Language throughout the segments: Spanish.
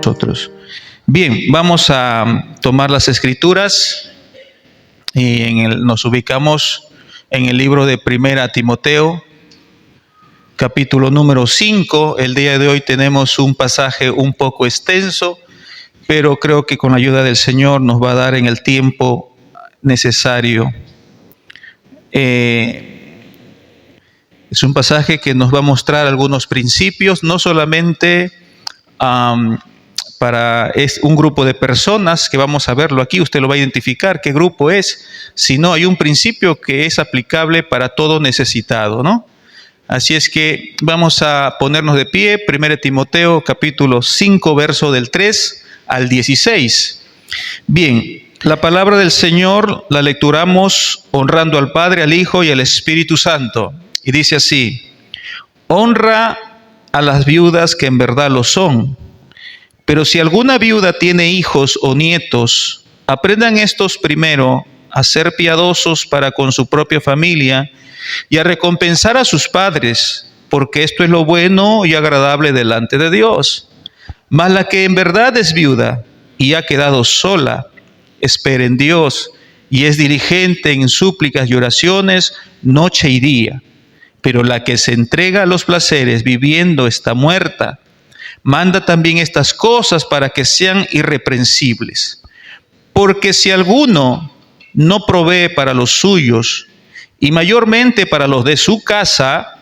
nosotros. Bien, vamos a tomar las escrituras y nos ubicamos en el libro de Primera Timoteo, capítulo número 5. El día de hoy tenemos un pasaje un poco extenso, pero creo que con la ayuda del Señor nos va a dar en el tiempo necesario. Es un pasaje que nos va a mostrar algunos principios, no solamente es un grupo de personas que vamos a verlo aquí, usted lo va a identificar qué grupo es, sino hay un principio que es aplicable para todo necesitado, ¿no? Así es que vamos a ponernos de pie. 1 Timoteo capítulo 5, verso del 3 al 16. Bien, la palabra del Señor la lecturamos honrando al Padre, al Hijo y al Espíritu Santo. Y dice así: honra a las viudas que en verdad lo son. Pero si alguna viuda tiene hijos o nietos, aprendan estos primero a ser piadosos para con su propia familia y a recompensar a sus padres, porque esto es lo bueno y agradable delante de Dios. Mas la que en verdad es viuda y ha quedado sola, espera en Dios y es diligente en súplicas y oraciones noche y día. Pero la que se entrega a los placeres viviendo está muerta. Manda también estas cosas para que sean irreprensibles. Porque si alguno no provee para los suyos, y mayormente para los de su casa,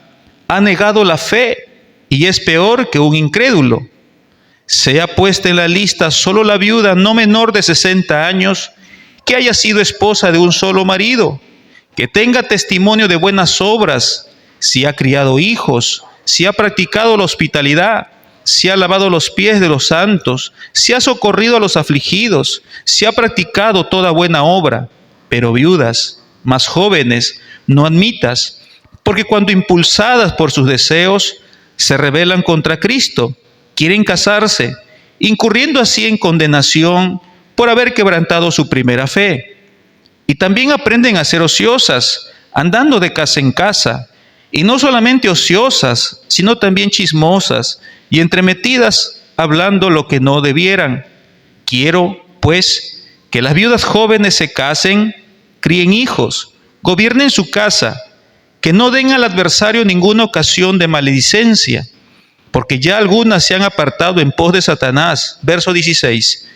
ha negado la fe y es peor que un incrédulo. Sea puesta en la lista solo la viuda no menor de 60 años, que haya sido esposa de un solo marido, que tenga testimonio de buenas obras, si ha criado hijos, si ha practicado la hospitalidad, si ha lavado los pies de los santos, si ha socorrido a los afligidos, si ha practicado toda buena obra. Pero viudas más jóvenes no admitas, porque cuando impulsadas por sus deseos se rebelan contra Cristo, quieren casarse, incurriendo así en condenación por haber quebrantado su primera fe. Y también aprenden a ser ociosas, andando de casa en casa, y no solamente ociosas, sino también chismosas y entremetidas, hablando lo que no debieran. Quiero, pues, que las viudas jóvenes se casen, críen hijos, gobiernen su casa, que no den al adversario ninguna ocasión de maledicencia, porque ya algunas se han apartado en pos de Satanás. Verso 16.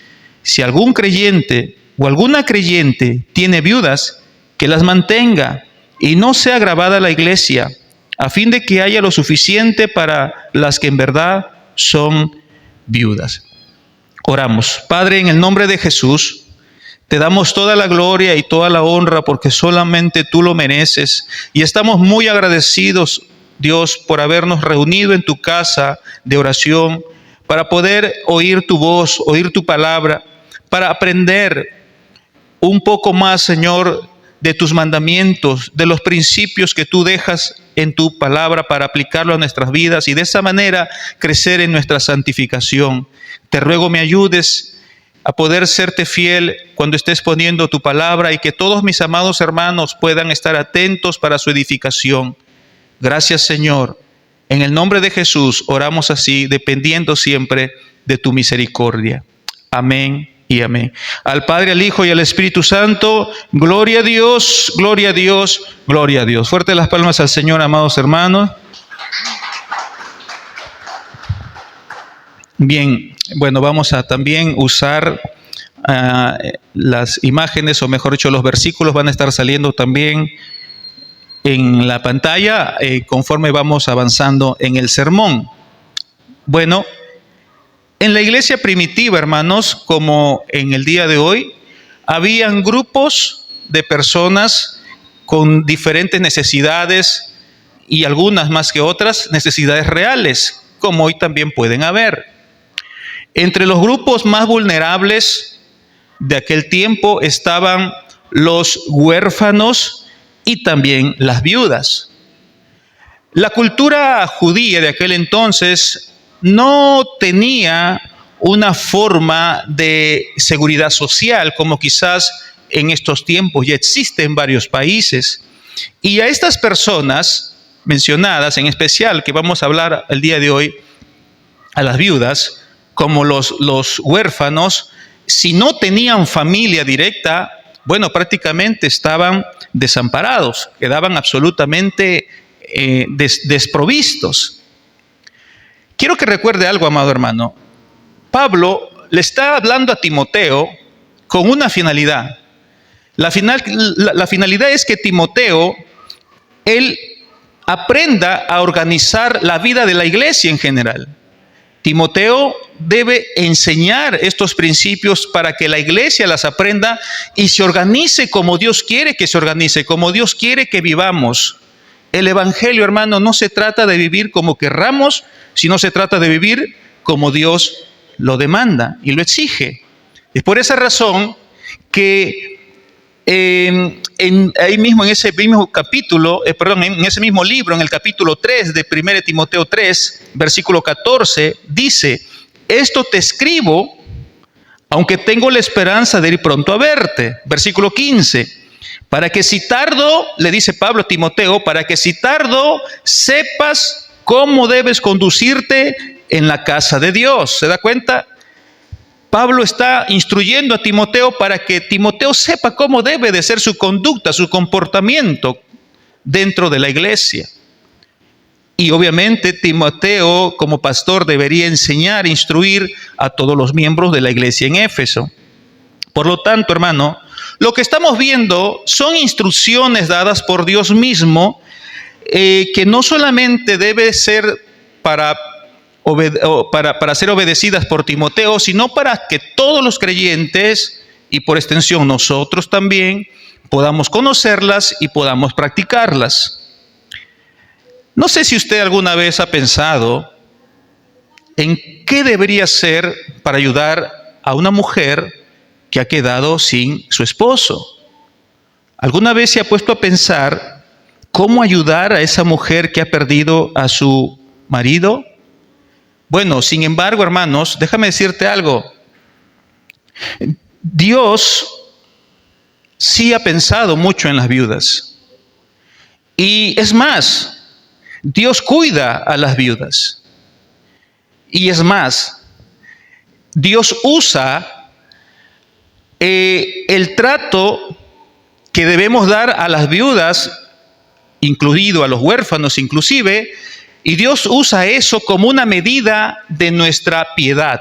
Si algún creyente o alguna creyente tiene viudas, que las mantenga y no sea agravada la iglesia, a fin de que haya lo suficiente para las que en verdad son viudas. Oramos. Padre, en el nombre de Jesús, te damos toda la gloria y toda la honra porque solamente tú lo mereces. Y estamos muy agradecidos, Dios, por habernos reunido en tu casa de oración para poder oír tu voz, oír tu palabra, para aprender un poco más, Señor, de tus mandamientos, de los principios que tú dejas en tu palabra para aplicarlo a nuestras vidas y de esa manera crecer en nuestra santificación. Te ruego me ayudes a poder serte fiel cuando estés poniendo tu palabra y que todos mis amados hermanos puedan estar atentos para su edificación. Gracias, Señor. En el nombre de Jesús oramos así, dependiendo siempre de tu misericordia. Amén y amén. Al Padre, al Hijo y al Espíritu Santo, gloria a Dios, gloria a Dios, gloria a Dios. Fuerte las palmas al Señor, amados hermanos. Bien, bueno, vamos a también usar las imágenes, o mejor dicho, los versículos van a estar saliendo también en la pantalla conforme vamos avanzando en el sermón. Bueno, en la iglesia primitiva, hermanos, como en el día de hoy, habían grupos de personas con diferentes necesidades y algunas más que otras necesidades reales, como hoy también pueden haber. Entre los grupos más vulnerables de aquel tiempo estaban los huérfanos y también las viudas. La cultura judía de aquel entonces no tenía una forma de seguridad social como quizás en estos tiempos ya existe en varios países. Y a estas personas mencionadas, en especial que vamos a hablar el día de hoy, a las viudas, como los huérfanos, si no tenían familia directa, bueno, prácticamente estaban desamparados, quedaban absolutamente desprovistos. Quiero que recuerde algo, amado hermano. Pablo le está hablando a Timoteo con una finalidad. La finalidad es que Timoteo, él aprenda a organizar la vida de la iglesia en general. Timoteo debe enseñar estos principios para que la iglesia las aprenda y se organice como Dios quiere que se organice, como Dios quiere que vivamos. El evangelio, hermano, no se trata de vivir como querramos, sino se trata de vivir como Dios lo demanda y lo exige. Es por esa razón que ahí mismo en ese mismo capítulo, en ese mismo libro, en el capítulo 3 de 1 Timoteo 3, versículo 14, dice: esto te escribo, aunque tengo la esperanza de ir pronto a verte. Versículo 15, para que si tardo, le dice Pablo a Timoteo, para que si tardo sepas cómo debes conducirte en la casa de Dios. ¿Se da cuenta? Pablo está instruyendo a Timoteo para que Timoteo sepa cómo debe de ser su conducta, su comportamiento dentro de la iglesia. Y obviamente Timoteo, como pastor, debería enseñar, instruir a todos los miembros de la iglesia en Éfeso. Por lo tanto, hermano, lo que estamos viendo son instrucciones dadas por Dios mismo, que no solamente debe ser para ser obedecidas por Timoteo, sino para que todos los creyentes, y por extensión nosotros también, podamos conocerlas y podamos practicarlas. No sé si usted alguna vez ha pensado en qué debería hacer para ayudar a una mujer que ha quedado sin su esposo. ¿Alguna vez se ha puesto a pensar cómo ayudar a esa mujer que ha perdido a su marido? Bueno, sin embargo, hermanos, déjame decirte algo. Dios sí ha pensado mucho en las viudas. Y es más, Dios cuida a las viudas. Y es más, Dios usa el trato que debemos dar a las viudas, incluido a los huérfanos inclusive, y Dios usa eso como una medida de nuestra piedad.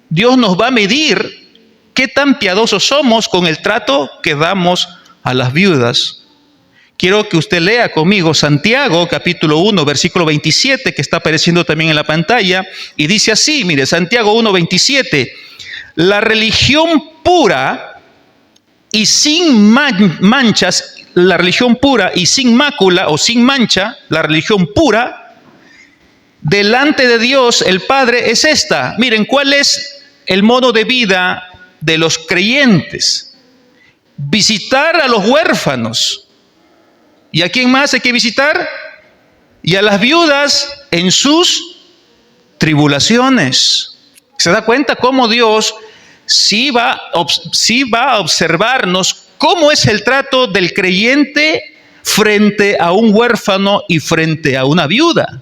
Dios nos va a medir qué tan piadosos somos con el trato que damos a las viudas. Quiero que usted lea conmigo Santiago, capítulo 1, versículo 27, que está apareciendo también en la pantalla, y dice así, mire, Santiago 1, 27, la religión pura y sin manchas, la religión pura y sin mácula o sin mancha, la religión pura, delante de Dios el Padre es esta. Miren, ¿cuál es el modo de vida de los creyentes? Visitar a los huérfanos. ¿Y a quién más hay que visitar? Y a las viudas en sus tribulaciones. ¿Se da cuenta cómo Dios sí va a observarnos cómo es el trato del creyente frente a un huérfano y frente a una viuda?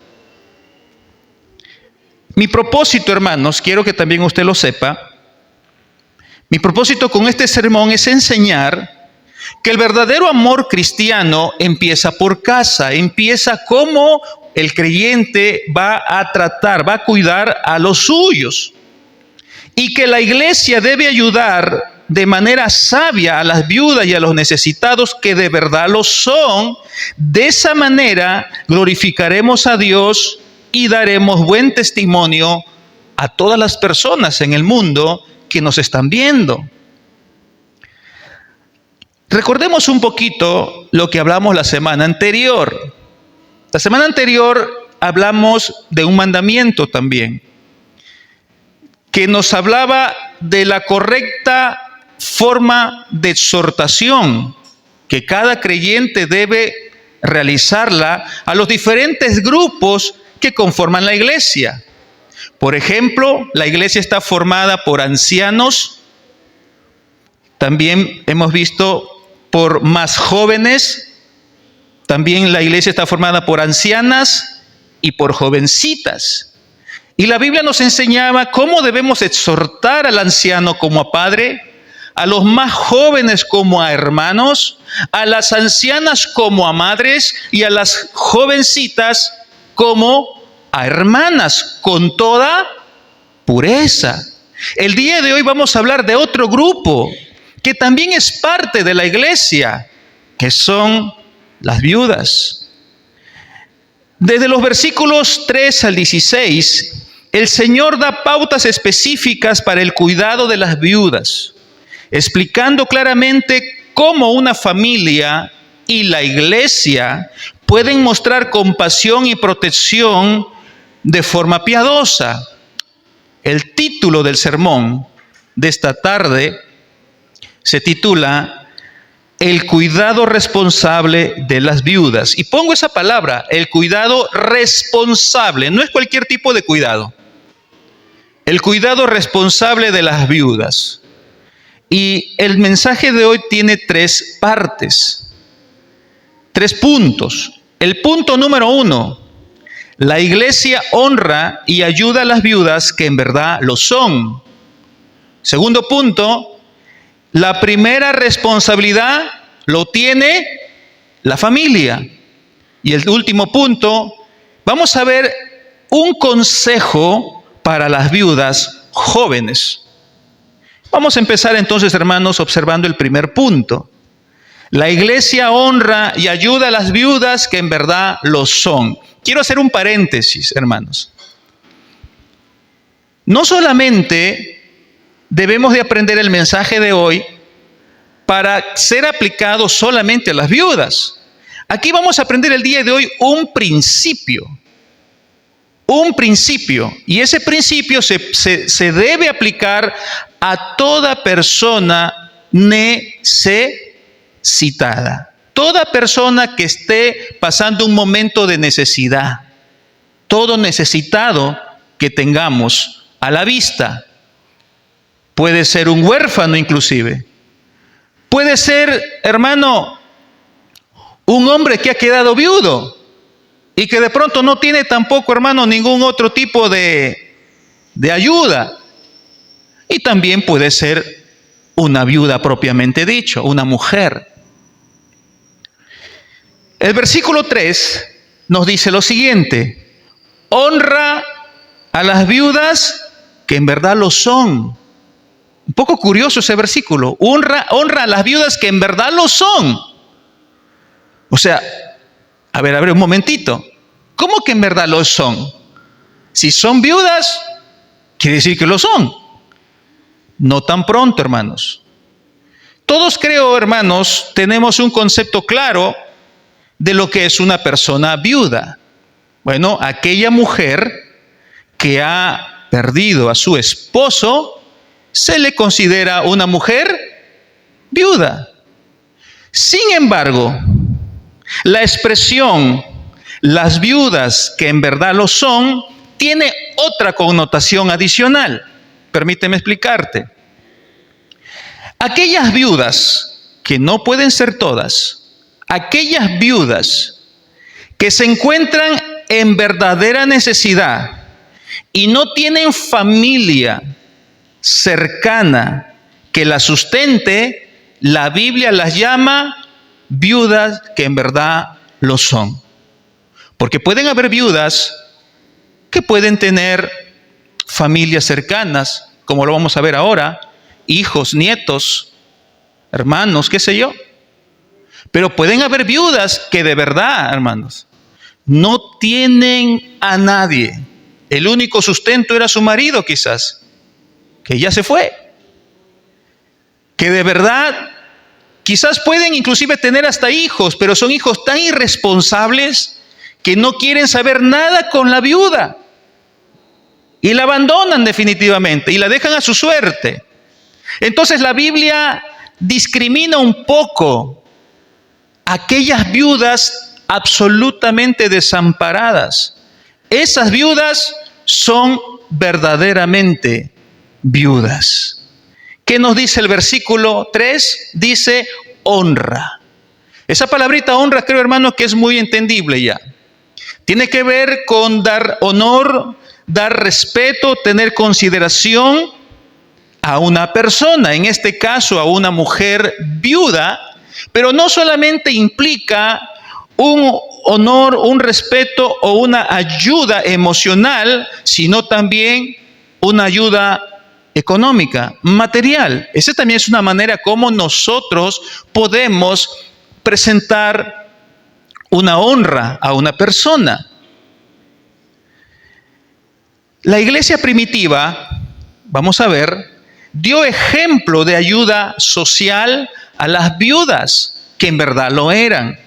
Mi propósito, hermanos, quiero que también usted lo sepa, mi propósito con este sermón es enseñar que el verdadero amor cristiano empieza por casa, empieza como el creyente va a tratar, va a cuidar a los suyos, y que la iglesia debe ayudar de manera sabia a las viudas y a los necesitados que de verdad lo son. De esa manera glorificaremos a Dios y daremos buen testimonio a todas las personas en el mundo que nos están viendo. Recordemos un poquito lo que hablamos la semana anterior. La semana anterior hablamos de un mandamiento también, que nos hablaba de la correcta forma de exhortación que cada creyente debe realizarla a los diferentes grupos que conforman la iglesia. Por ejemplo, la iglesia está formada por ancianos, también hemos visto por más jóvenes, también la iglesia está formada por ancianas y por jovencitas. Y la Biblia nos enseñaba cómo debemos exhortar al anciano como a padre, a los más jóvenes como a hermanos, a las ancianas como a madres y a las jovencitas como a hermanas, con toda pureza. El día de hoy vamos a hablar de otro grupo que también es parte de la iglesia, que son las viudas. Desde los versículos 3 al 16, el Señor da pautas específicas para el cuidado de las viudas, explicando claramente cómo una familia y la iglesia pueden mostrar compasión y protección de forma piadosa. El título del sermón de esta tarde se titula El cuidado responsable de las viudas. Y pongo esa palabra, el cuidado responsable, no es cualquier tipo de cuidado. El cuidado responsable de las viudas. Y el mensaje de hoy tiene 3 partes, 3 puntos. El punto número 1, la iglesia honra y ayuda a las viudas que en verdad lo son. Segundo punto, la primera responsabilidad lo tiene la familia. Y el último punto, vamos a ver un consejo para las viudas jóvenes. Vamos a empezar entonces, hermanos, observando el primer punto. La iglesia honra y ayuda a las viudas que en verdad lo son. Quiero hacer un paréntesis, hermanos. No solamente debemos de aprender el mensaje de hoy para ser aplicado solamente a las viudas. Aquí vamos a aprender el día de hoy un principio. Un principio. Y ese principio se debe aplicar a toda persona necesitada. Toda persona que esté pasando un momento de necesidad. Todo necesitado que tengamos a la vista. Puede ser un huérfano inclusive. Puede ser, hermano, un hombre que ha quedado viudo y que de pronto no tiene tampoco, hermano, ningún otro tipo de ayuda. Y también puede ser una viuda propiamente dicho, una mujer. El versículo 3 nos dice lo siguiente: honra a las viudas que en verdad lo son. Un poco curioso ese versículo. Honra a las viudas que en verdad lo son. O sea, a ver un momentito. ¿Cómo que en verdad lo son? Si son viudas, quiere decir que lo son. No tan pronto, hermanos. Todos, creo, hermanos, tenemos un concepto claro de lo que es una persona viuda. Bueno, aquella mujer que ha perdido a su esposo se le considera una mujer viuda. Sin embargo, la expresión las viudas que en verdad lo son tiene otra connotación adicional. Permíteme explicarte. Aquellas viudas, que no pueden ser todas, aquellas viudas que se encuentran en verdadera necesidad y no tienen familia cercana que la sustente, la Biblia las llama viudas que en verdad lo son. Porque pueden haber viudas que pueden tener familias cercanas, como lo vamos a ver ahora, hijos, nietos, hermanos, qué sé yo. Pero pueden haber viudas que de verdad, hermanos, no tienen a nadie. El único sustento era su marido quizás, que ya se fue. Que de verdad, quizás pueden inclusive tener hasta hijos, pero son hijos tan irresponsables que no quieren saber nada con la viuda. Y la abandonan definitivamente y la dejan a su suerte. Entonces la Biblia discrimina un poco aquellas viudas absolutamente desamparadas. Esas viudas son verdaderamente viudas. ¿Qué nos dice el versículo 3? Dice honra. Esa palabrita honra, creo, hermano, que es muy entendible ya. Tiene que ver con dar honor, dar respeto, tener consideración a una persona, en este caso a una mujer viuda, pero no solamente implica un honor, un respeto o una ayuda emocional, sino también una ayuda económica, material. Esa también es una manera como nosotros podemos presentar una honra a una persona. La iglesia primitiva, vamos a ver, dio ejemplo de ayuda social a las viudas, que en verdad lo eran.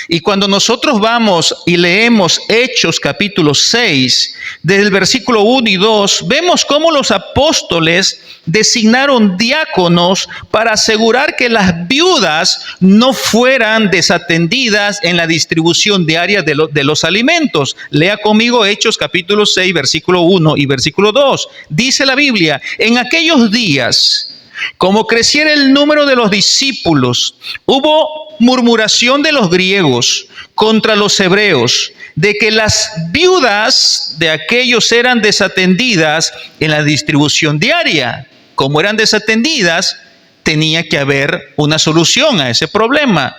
Y cuando nosotros vamos y leemos Hechos capítulo 6, desde el versículo 1 y 2, vemos cómo los apóstoles designaron diáconos para asegurar que las viudas no fueran desatendidas en la distribución diaria de los alimentos. Lea conmigo Hechos capítulo 6, versículo 1 y versículo 2. Dice la Biblia: en aquellos días, como creciera el número de los discípulos, hubo murmuración de los griegos contra los hebreos, de que las viudas de aquellos eran desatendidas en la distribución diaria. Como eran desatendidas, tenía que haber una solución a ese problema.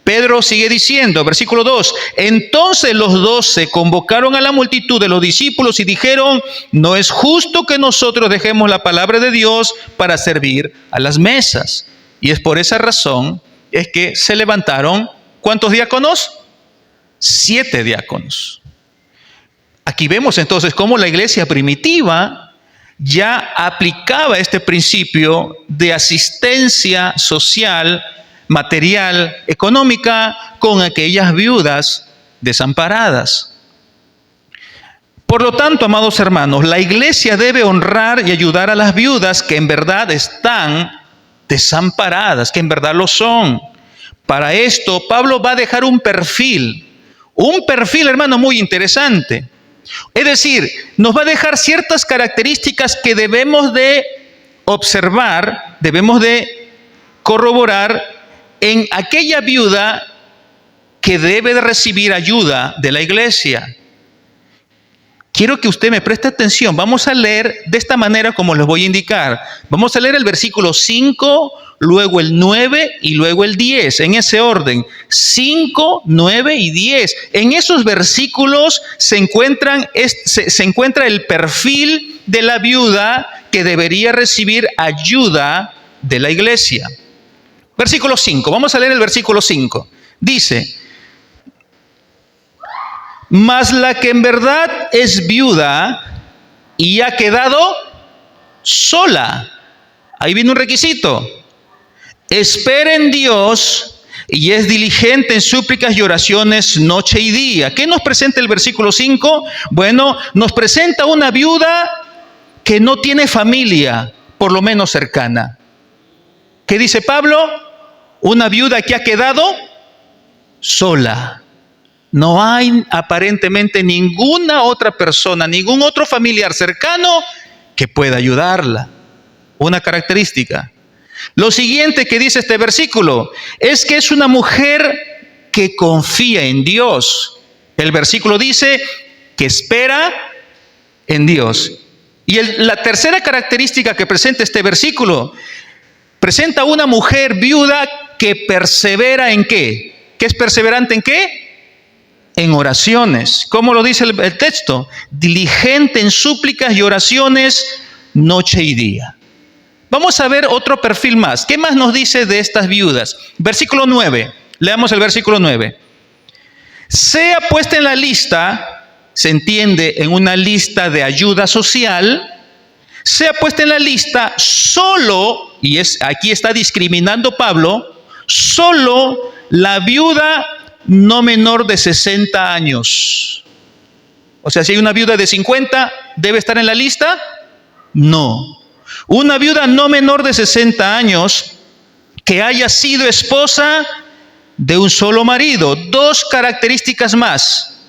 Pedro sigue diciendo, versículo 2, entonces los 12 convocaron a la multitud de los discípulos y dijeron: no es justo que nosotros dejemos la palabra de Dios para servir a las mesas. Y es por esa razón es que se levantaron, ¿cuántos diáconos? 7 diáconos. Aquí vemos entonces cómo la iglesia primitiva ya aplicaba este principio de asistencia social, material, económica, con aquellas viudas desamparadas. Por lo tanto, amados hermanos, la iglesia debe honrar y ayudar a las viudas que en verdad están desamparadas, que en verdad lo son. Para esto, Pablo va a dejar un perfil, hermano, muy interesante. Es decir, nos va a dejar ciertas características que debemos de observar, debemos de corroborar en aquella viuda que debe de recibir ayuda de la iglesia. Quiero que usted me preste atención. Vamos a leer de esta manera como les voy a indicar. Vamos a leer el versículo 5, luego el 9 y luego el 10, en ese orden. 5, 9 y 10. En esos versículos se encuentra el perfil de la viuda que debería recibir ayuda de la iglesia. Versículo 5, vamos a leer el versículo 5. Dice: mas la que en verdad es viuda y ha quedado sola. Ahí viene un requisito. Espera en Dios y es diligente en súplicas y oraciones noche y día. ¿Qué nos presenta el versículo 5? Bueno, nos presenta una viuda que no tiene familia, por lo menos cercana. ¿Qué dice Pablo? Una viuda que ha quedado sola. No hay aparentemente ninguna otra persona, ningún otro familiar cercano que pueda ayudarla. Una característica. Lo siguiente que dice este versículo es que es una mujer que confía en Dios. El versículo dice que espera en Dios. Y la tercera característica que presenta este versículo, presenta una mujer viuda que persevera ¿en qué? ¿Qué es perseverante en qué? En oraciones. ¿Cómo lo dice el texto? Diligente en súplicas y oraciones noche y día. Vamos a ver otro perfil más. ¿Qué más nos dice de estas viudas? Versículo 9. Leamos el versículo 9. Sea puesta en la lista, se entiende en una lista de ayuda social, sea puesta en la lista solo, y aquí está discriminando Pablo, solo la viuda no menor de 60 años. O sea, si hay una viuda de 50, ¿debe estar en la lista? No. Una viuda no menor de 60 años que haya sido esposa de un solo marido. 2 características más.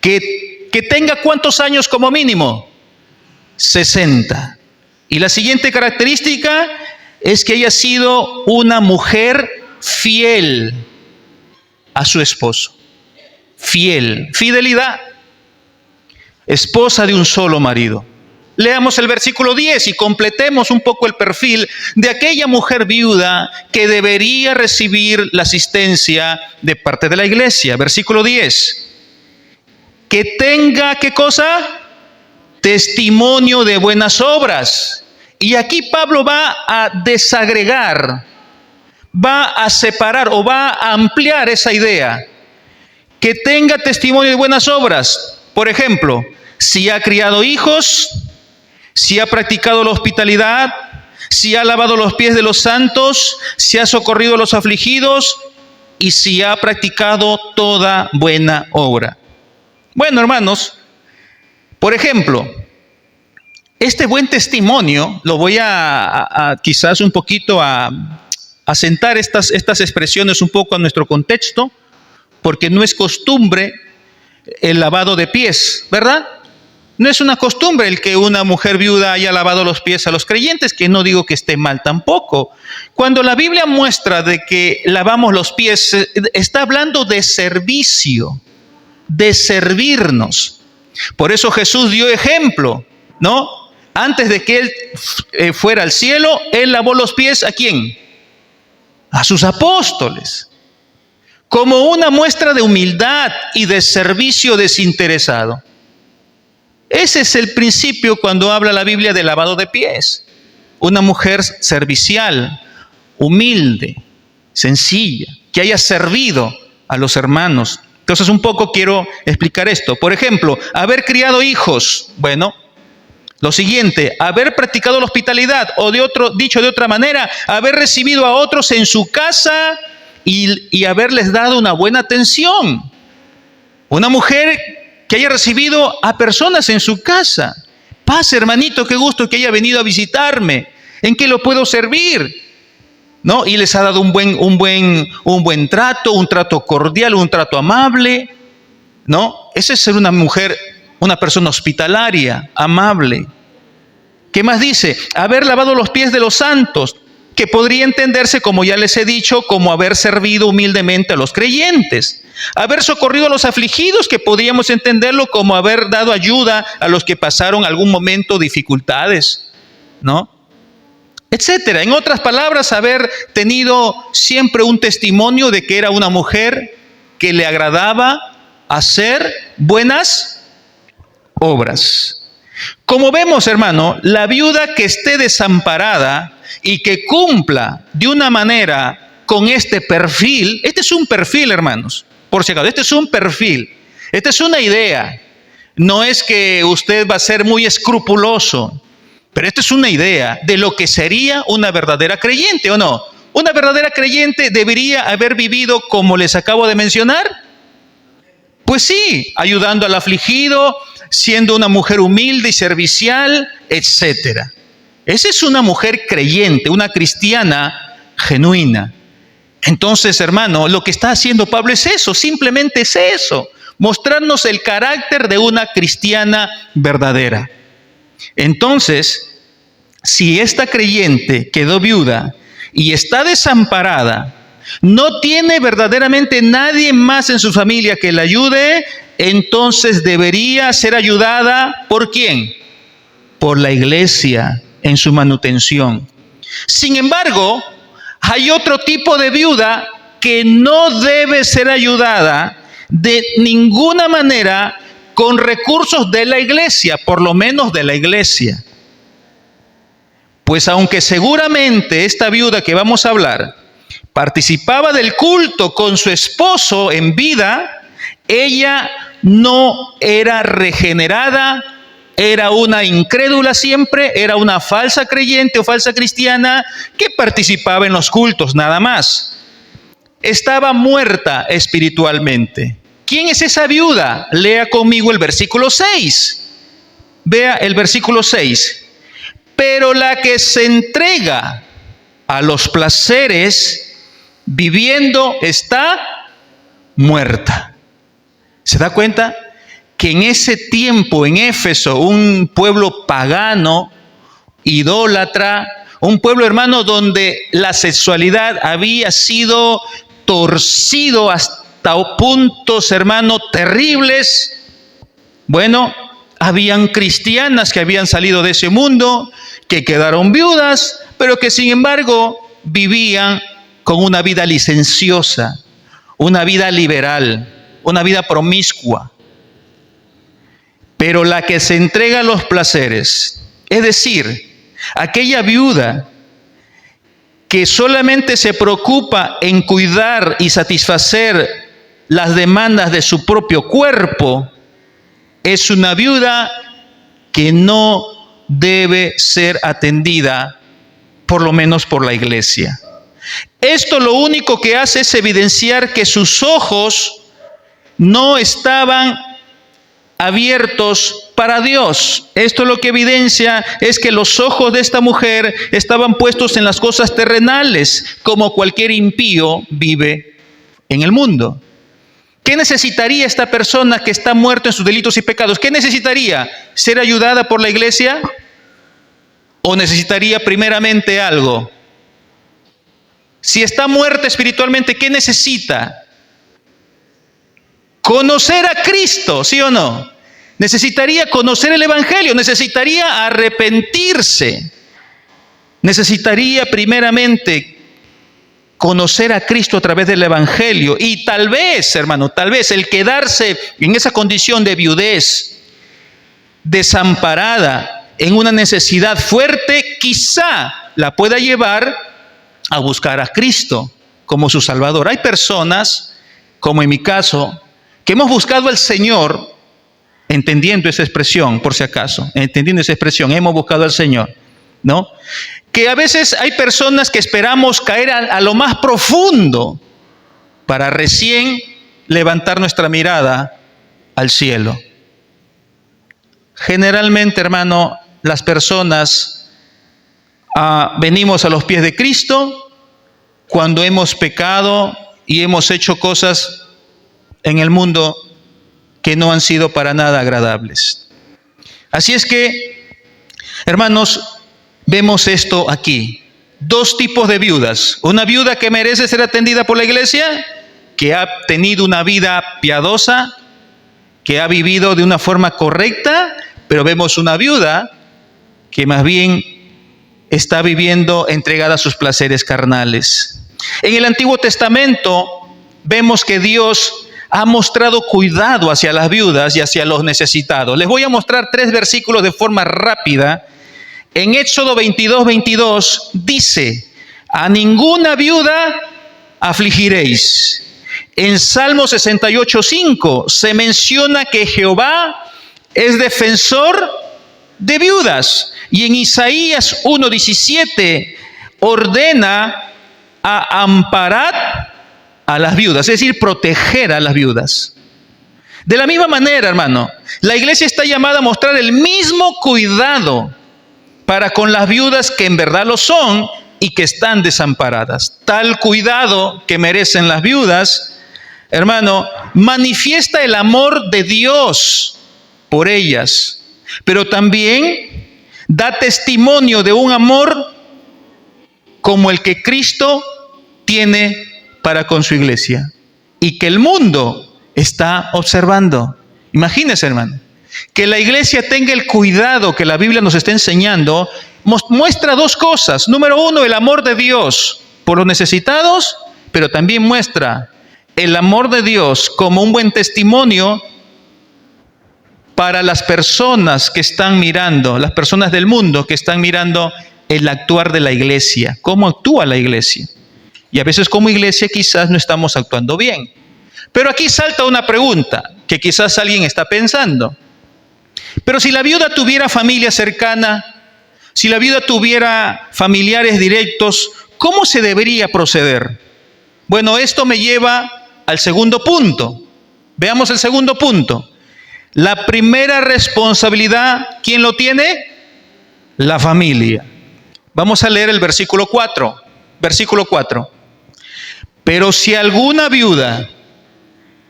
Que tenga ¿cuántos años como mínimo? 60. Y la siguiente característica es que haya sido una mujer fiel a su esposo. Fiel. Fidelidad. esposa de un solo marido. Leamos el versículo 10 y completemos un poco el perfil de aquella mujer viuda que debería recibir la asistencia de parte de la iglesia. Versículo 10. Que tenga, ¿qué cosa? Testimonio de buenas obras. Y aquí Pablo va a desagregar, va a separar o va a ampliar esa idea. Que tenga testimonio de buenas obras. Por ejemplo, si ha criado hijos, si ha practicado la hospitalidad, si ha lavado los pies de los santos, si ha socorrido a los afligidos y si ha practicado toda buena obra. Bueno, hermanos, por ejemplo, este buen testimonio lo voy a quizás un poquito a sentar estas expresiones un poco a nuestro contexto, porque no es costumbre el lavado de pies, ¿verdad? No es una costumbre el que una mujer viuda haya lavado los pies a los creyentes, que no digo que esté mal tampoco. Cuando la Biblia muestra de que lavamos los pies, está hablando de servicio, de servirnos. Por eso Jesús dio ejemplo, ¿no? Antes de que Él fuera al cielo, Él lavó los pies ¿a quién? A sus apóstoles. Como una muestra de humildad y de servicio desinteresado. Ese es el principio cuando habla la Biblia de lavado de pies. Una mujer servicial, humilde, sencilla, que haya servido a los hermanos. Entonces un poco quiero explicar esto. Por ejemplo, haber criado hijos. Bueno, lo siguiente, haber practicado la hospitalidad, o dicho de otra manera, haber recibido a otros en su casa y haberles dado una buena atención. Una mujer que haya recibido a personas en su casa. Pase, hermanito, qué gusto que haya venido a visitarme. ¿En qué lo puedo servir? ¿No? Y les ha dado un buen trato, un trato cordial, un trato amable. ¿No? Ese es ser una mujer, una persona hospitalaria, amable. ¿Qué más dice? Haber lavado los pies de los santos, que podría entenderse, como ya les he dicho, como haber servido humildemente a los creyentes. Haber socorrido a los afligidos, que podríamos entenderlo como haber dado ayuda a los que pasaron algún momento dificultades, ¿no? Etcétera. En otras palabras, haber tenido siempre un testimonio de que era una mujer que le agradaba hacer buenas obras. Como vemos, hermano, la viuda que esté desamparada y que cumpla de una manera con este perfil, este es un perfil, hermanos, por si acaso, este es un perfil, esta es una idea, no es que usted va a ser muy escrupuloso, pero esta es una idea de lo que sería una verdadera creyente, ¿o no? Una verdadera creyente debería haber vivido como les acabo de mencionar. Pues sí, ayudando al afligido, siendo una mujer humilde y servicial, etcétera. Esa es una mujer creyente, una cristiana genuina. Entonces, hermano, lo que está haciendo Pablo es eso, simplemente es eso, mostrarnos el carácter de una cristiana verdadera. Entonces, si esta creyente quedó viuda y está desamparada, no tiene verdaderamente nadie más en su familia que la ayude, entonces debería ser ayudada ¿por quién? Por la iglesia en su manutención. Sin embargo, hay otro tipo de viuda que no debe ser ayudada de ninguna manera con recursos de la iglesia, por lo menos de la iglesia. Pues aunque seguramente esta viuda que vamos a hablar participaba del culto con su esposo en vida, ella no era regenerada, era una incrédula siempre, era una falsa creyente o falsa cristiana que participaba en los cultos, nada más. Estaba muerta espiritualmente. ¿Quién es esa viuda? Lea conmigo el versículo 6. Vea el versículo 6. Pero la que se entrega a los placeres viviendo está muerta. ¿Se da cuenta? Que en ese tiempo en Éfeso, un pueblo pagano, idólatra, un pueblo, hermano, donde la sexualidad había sido torcido hasta puntos, hermano, terribles. Bueno, habían cristianas que habían salido de ese mundo, que quedaron viudas, pero que sin embargo vivían con una vida licenciosa, una vida liberal, una vida promiscua. Pero la que se entrega a los placeres, es decir, aquella viuda que solamente se preocupa en cuidar y satisfacer las demandas de su propio cuerpo, es una viuda que no debe ser atendida, por lo menos por la iglesia. Esto lo único que hace es evidenciar que sus ojos no estaban abiertos para Dios. Esto lo que evidencia es que los ojos de esta mujer estaban puestos en las cosas terrenales, como cualquier impío vive en el mundo. ¿Qué necesitaría esta persona que está muerta en sus delitos y pecados? ¿Qué necesitaría? ¿Ser ayudada por la iglesia? ¿O necesitaría primeramente algo? Si está muerta espiritualmente, ¿qué necesita? Conocer a Cristo, ¿sí o no? Necesitaría conocer el Evangelio, necesitaría arrepentirse. Necesitaría primeramente conocer a Cristo a través del Evangelio. Y tal vez, hermano, tal vez el quedarse en esa condición de viudez, desamparada, en una necesidad fuerte, quizá la pueda llevar a buscar a Cristo como su Salvador. Hay personas, como en mi caso, que hemos buscado al Señor, entendiendo esa expresión, por si acaso, entendiendo esa expresión, hemos buscado al Señor, ¿no? Que a veces hay personas que esperamos caer a lo más profundo para recién levantar nuestra mirada al cielo. Generalmente, hermano, las personas venimos a los pies de Cristo cuando hemos pecado y hemos hecho cosas en el mundo que no han sido para nada agradables. Así es que, hermanos, vemos esto aquí. Dos tipos de viudas. Una viuda que merece ser atendida por la iglesia, que ha tenido una vida piadosa, que ha vivido de una forma correcta, pero vemos una viuda que más bien está viviendo entregada a sus placeres carnales. En el Antiguo Testamento vemos que Dios ha mostrado cuidado hacia las viudas y hacia los necesitados. Les voy a mostrar 3 versículos de forma rápida. En Éxodo 22:22 dice: a ninguna viuda afligiréis. En Salmo 68:5 se menciona que Jehová es defensor de viudas. Y en Isaías 1:17 ordena a amparar a las viudas, es decir, proteger a las viudas. De la misma manera, hermano, la iglesia está llamada a mostrar el mismo cuidado para con las viudas que en verdad lo son y que están desamparadas. Tal cuidado que merecen las viudas, hermano, manifiesta el amor de Dios por ellas, pero también da testimonio de un amor como el que Cristo tiene para con su iglesia y que el mundo está observando. Imagínense, hermano, que la iglesia tenga el cuidado que la Biblia nos está enseñando, muestra 2 cosas. Número 1, el amor de Dios por los necesitados, pero también muestra el amor de Dios como un buen testimonio para las personas que están mirando, las personas del mundo que están mirando el actuar de la iglesia, cómo actúa la iglesia. Y a veces como iglesia quizás no estamos actuando bien. Pero aquí salta una pregunta que quizás alguien está pensando. Pero si la viuda tuviera familia cercana, si la viuda tuviera familiares directos, ¿cómo se debería proceder? Bueno, esto me lleva al segundo punto. Veamos el segundo punto. La primera responsabilidad, ¿quién lo tiene? La familia. Vamos a leer el versículo 4. Versículo 4. Pero si alguna viuda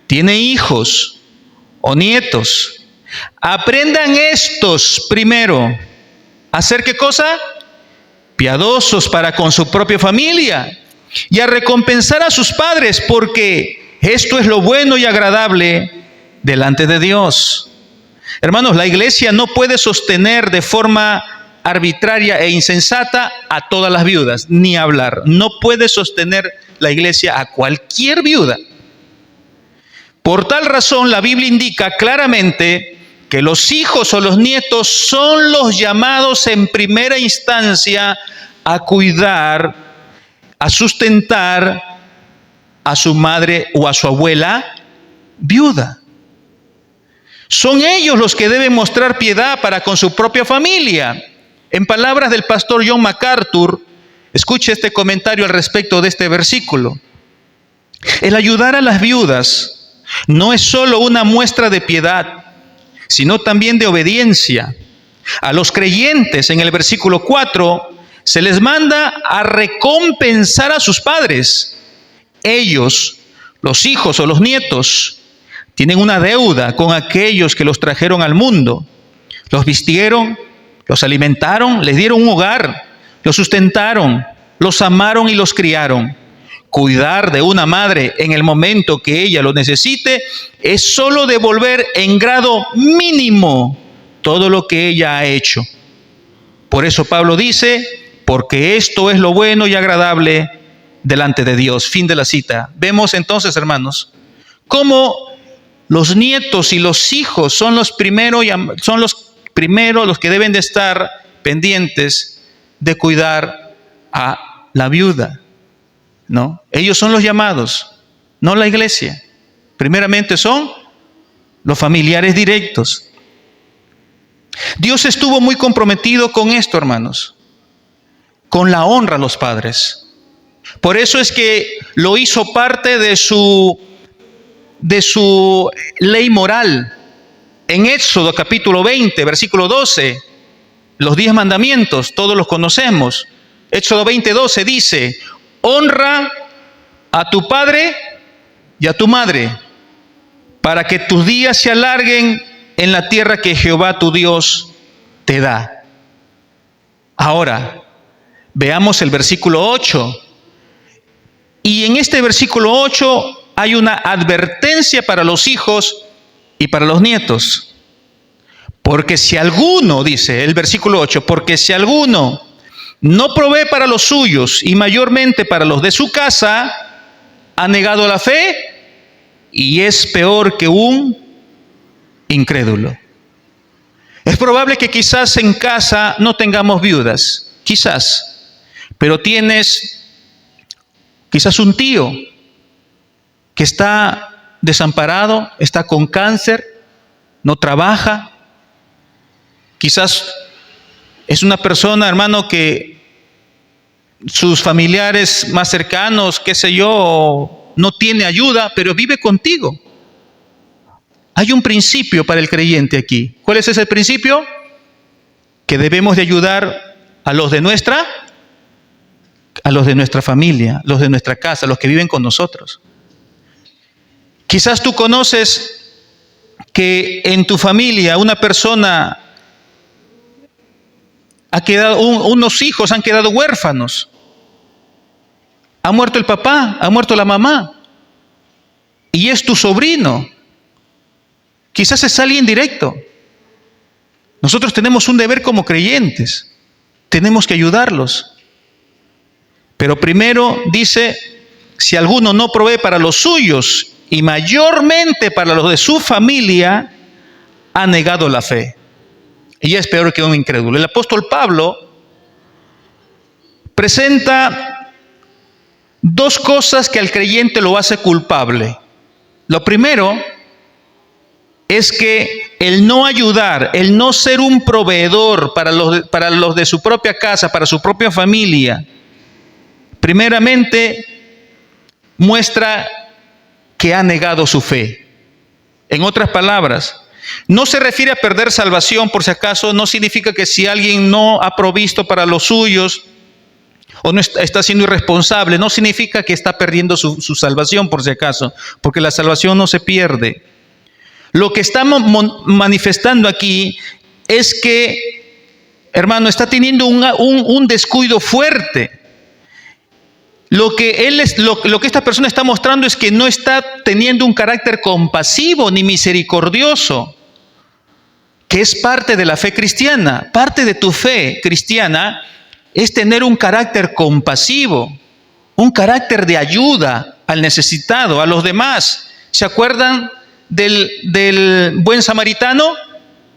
tiene hijos o nietos, aprendan estos primero a hacer ¿qué cosa? Piadosos para con su propia familia y a recompensar a sus padres, porque esto es lo bueno y agradable delante de Dios. Hermanos, la iglesia no puede sostener de forma arbitraria e insensata a todas las viudas, ni hablar. No puede sostener la iglesia a cualquier viuda. Por tal razón, la Biblia indica claramente que los hijos o los nietos son los llamados en primera instancia a cuidar, a sustentar a su madre o a su abuela viuda. Son ellos los que deben mostrar piedad para con su propia familia. En palabras del pastor John MacArthur, escuche este comentario al respecto de este versículo. El ayudar a las viudas no es solo una muestra de piedad, sino también de obediencia. A los creyentes, en el versículo 4, se les manda a recompensar a sus padres. Ellos, los hijos o los nietos, tienen una deuda con aquellos que los trajeron al mundo. Los vistieron, los alimentaron, les dieron un hogar, los sustentaron, los amaron y los criaron. Cuidar de una madre en el momento que ella lo necesite es solo devolver en grado mínimo todo lo que ella ha hecho. Por eso Pablo dice, porque esto es lo bueno y agradable delante de Dios. Fin de la cita. Vemos entonces, hermanos, cómo los nietos y los hijos son los primeros los que deben de estar pendientes de cuidar a la viuda, ¿no? Ellos son los llamados, no la iglesia. Primeramente son los familiares directos. Dios estuvo muy comprometido con esto, hermanos, con la honra a los padres. Por eso es que lo hizo parte de su ley moral. En Éxodo capítulo 20, versículo 12, los 10 mandamientos, todos los conocemos. Éxodo 20, 12 dice, honra a tu padre y a tu madre, para que tus días se alarguen en la tierra que Jehová tu Dios te da. Ahora, veamos el versículo 8. Y en este versículo 8 hay una advertencia para los hijos y para los nietos. Porque si alguno, dice el versículo 8, porque si alguno no provee para los suyos y mayormente para los de su casa, ha negado la fe y es peor que un incrédulo. Es probable que quizás en casa no tengamos viudas, quizás, pero tienes quizás un tío que está desamparado, está con cáncer, no trabaja. Quizás es una persona, hermano, que sus familiares más cercanos, qué sé yo, no tiene ayuda, pero vive contigo. Hay un principio para el creyente aquí. ¿Cuál es ese principio? Que debemos de ayudar a los de nuestra familia, los de nuestra casa, los que viven con nosotros. Quizás tú conoces que en tu familia una persona ha quedado, unos hijos han quedado huérfanos. Ha muerto el papá, ha muerto la mamá. Y es tu sobrino. Quizás es alguien directo. Nosotros tenemos un deber como creyentes. Tenemos que ayudarlos. Pero primero dice, si alguno no provee para los suyos y mayormente para los de su familia, ha negado la fe. Y es peor que un incrédulo. El apóstol Pablo presenta dos cosas que al creyente lo hace culpable. Lo primero es que el no ayudar, el no ser un proveedor para los de su propia casa, para su propia familia, primeramente muestra que ha negado su fe. En otras palabras, no se refiere a perder salvación, por si acaso, no significa que si alguien no ha provisto para los suyos o no está siendo irresponsable, no significa que está perdiendo su salvación, por si acaso, porque la salvación no se pierde. Lo que estamos manifestando aquí es que, hermano, está teniendo un descuido fuerte. Lo que esta persona está mostrando es que no está teniendo un carácter compasivo ni misericordioso. que es parte de la fe cristiana. Parte de tu fe cristiana es tener un carácter compasivo, un carácter de ayuda al necesitado, a los demás. ¿Se acuerdan del buen samaritano?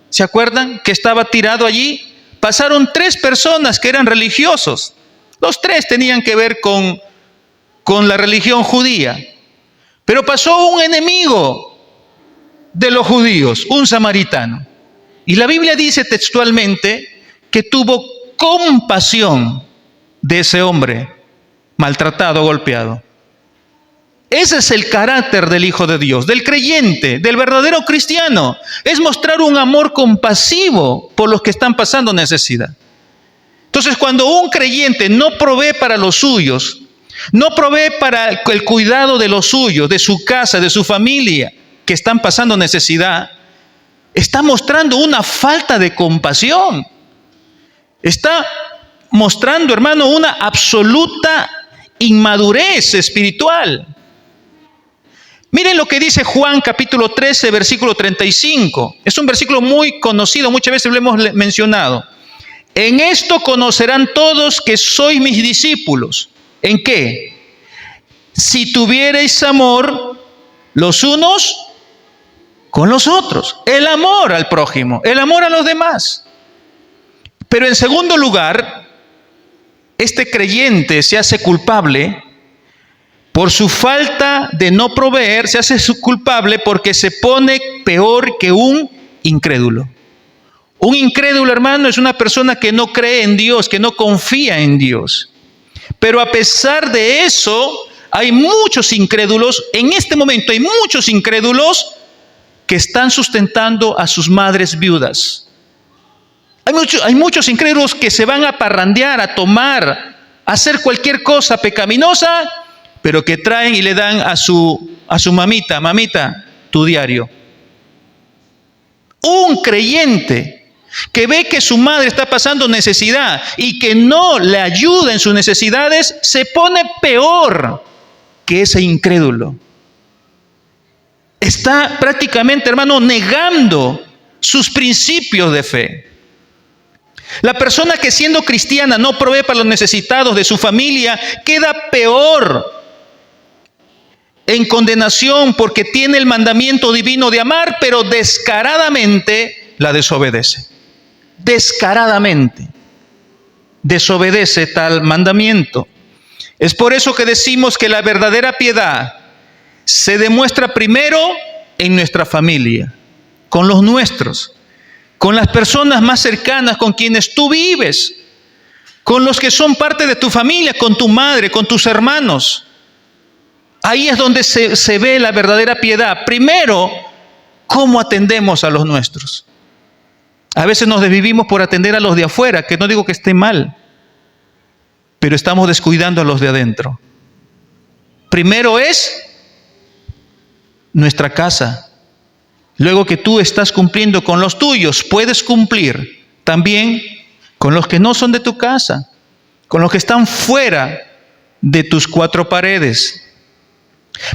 ¿Se acuerdan que estaba tirado allí? Pasaron 3 personas que eran religiosos. Los 3 tenían que ver con la religión judía. Pero pasó un enemigo de los judíos, un samaritano. Y la Biblia dice textualmente que tuvo compasión de ese hombre maltratado, golpeado. Ese es el carácter del Hijo de Dios, del creyente, del verdadero cristiano. Es mostrar un amor compasivo por los que están pasando necesidad. Entonces, cuando un creyente no provee para los suyos, no provee para el cuidado de los suyos, de su casa, de su familia, que están pasando necesidad, está mostrando una falta de compasión. Está mostrando, hermano, una absoluta inmadurez espiritual. Miren lo que dice Juan capítulo 13, versículo 35. Es un versículo muy conocido, muchas veces lo hemos mencionado. En esto conocerán todos que sois mis discípulos. ¿En qué? Si tuvierais amor los unos con los otros. El amor al prójimo, el amor a los demás. Pero en segundo lugar, este creyente se hace culpable por su falta de no proveer, se hace culpable porque se pone peor que un incrédulo. Un incrédulo, hermano, es una persona que no cree en Dios, que no confía en Dios. Pero a pesar de eso, hay muchos incrédulos, en este momento hay muchos incrédulos que están sustentando a sus madres viudas. Hay muchos incrédulos que se van a parrandear, a tomar, a hacer cualquier cosa pecaminosa, pero que traen y le dan a su mamita, tu diario. Un creyente que ve que su madre está pasando necesidad y que no le ayuda en sus necesidades, se pone peor que ese incrédulo. Está prácticamente, hermano, negando sus principios de fe. La persona que siendo cristiana no provee para los necesitados de su familia, queda peor en condenación porque tiene el mandamiento divino de amar, pero descaradamente la desobedece. Descaradamente desobedece tal mandamiento. Es por eso que decimos que la verdadera piedad se demuestra primero en nuestra familia, con los nuestros, con las personas más cercanas con quienes tú vives, con los que son parte de tu familia, con tu madre, con tus hermanos. Ahí es donde se ve la verdadera piedad. Primero, cómo atendemos a los nuestros. A veces nos desvivimos por atender a los de afuera, que no digo que esté mal, pero estamos descuidando a los de adentro. Primero es nuestra casa. Luego que tú estás cumpliendo con los tuyos, puedes cumplir también con los que no son de tu casa, con los que están fuera de tus 4 paredes.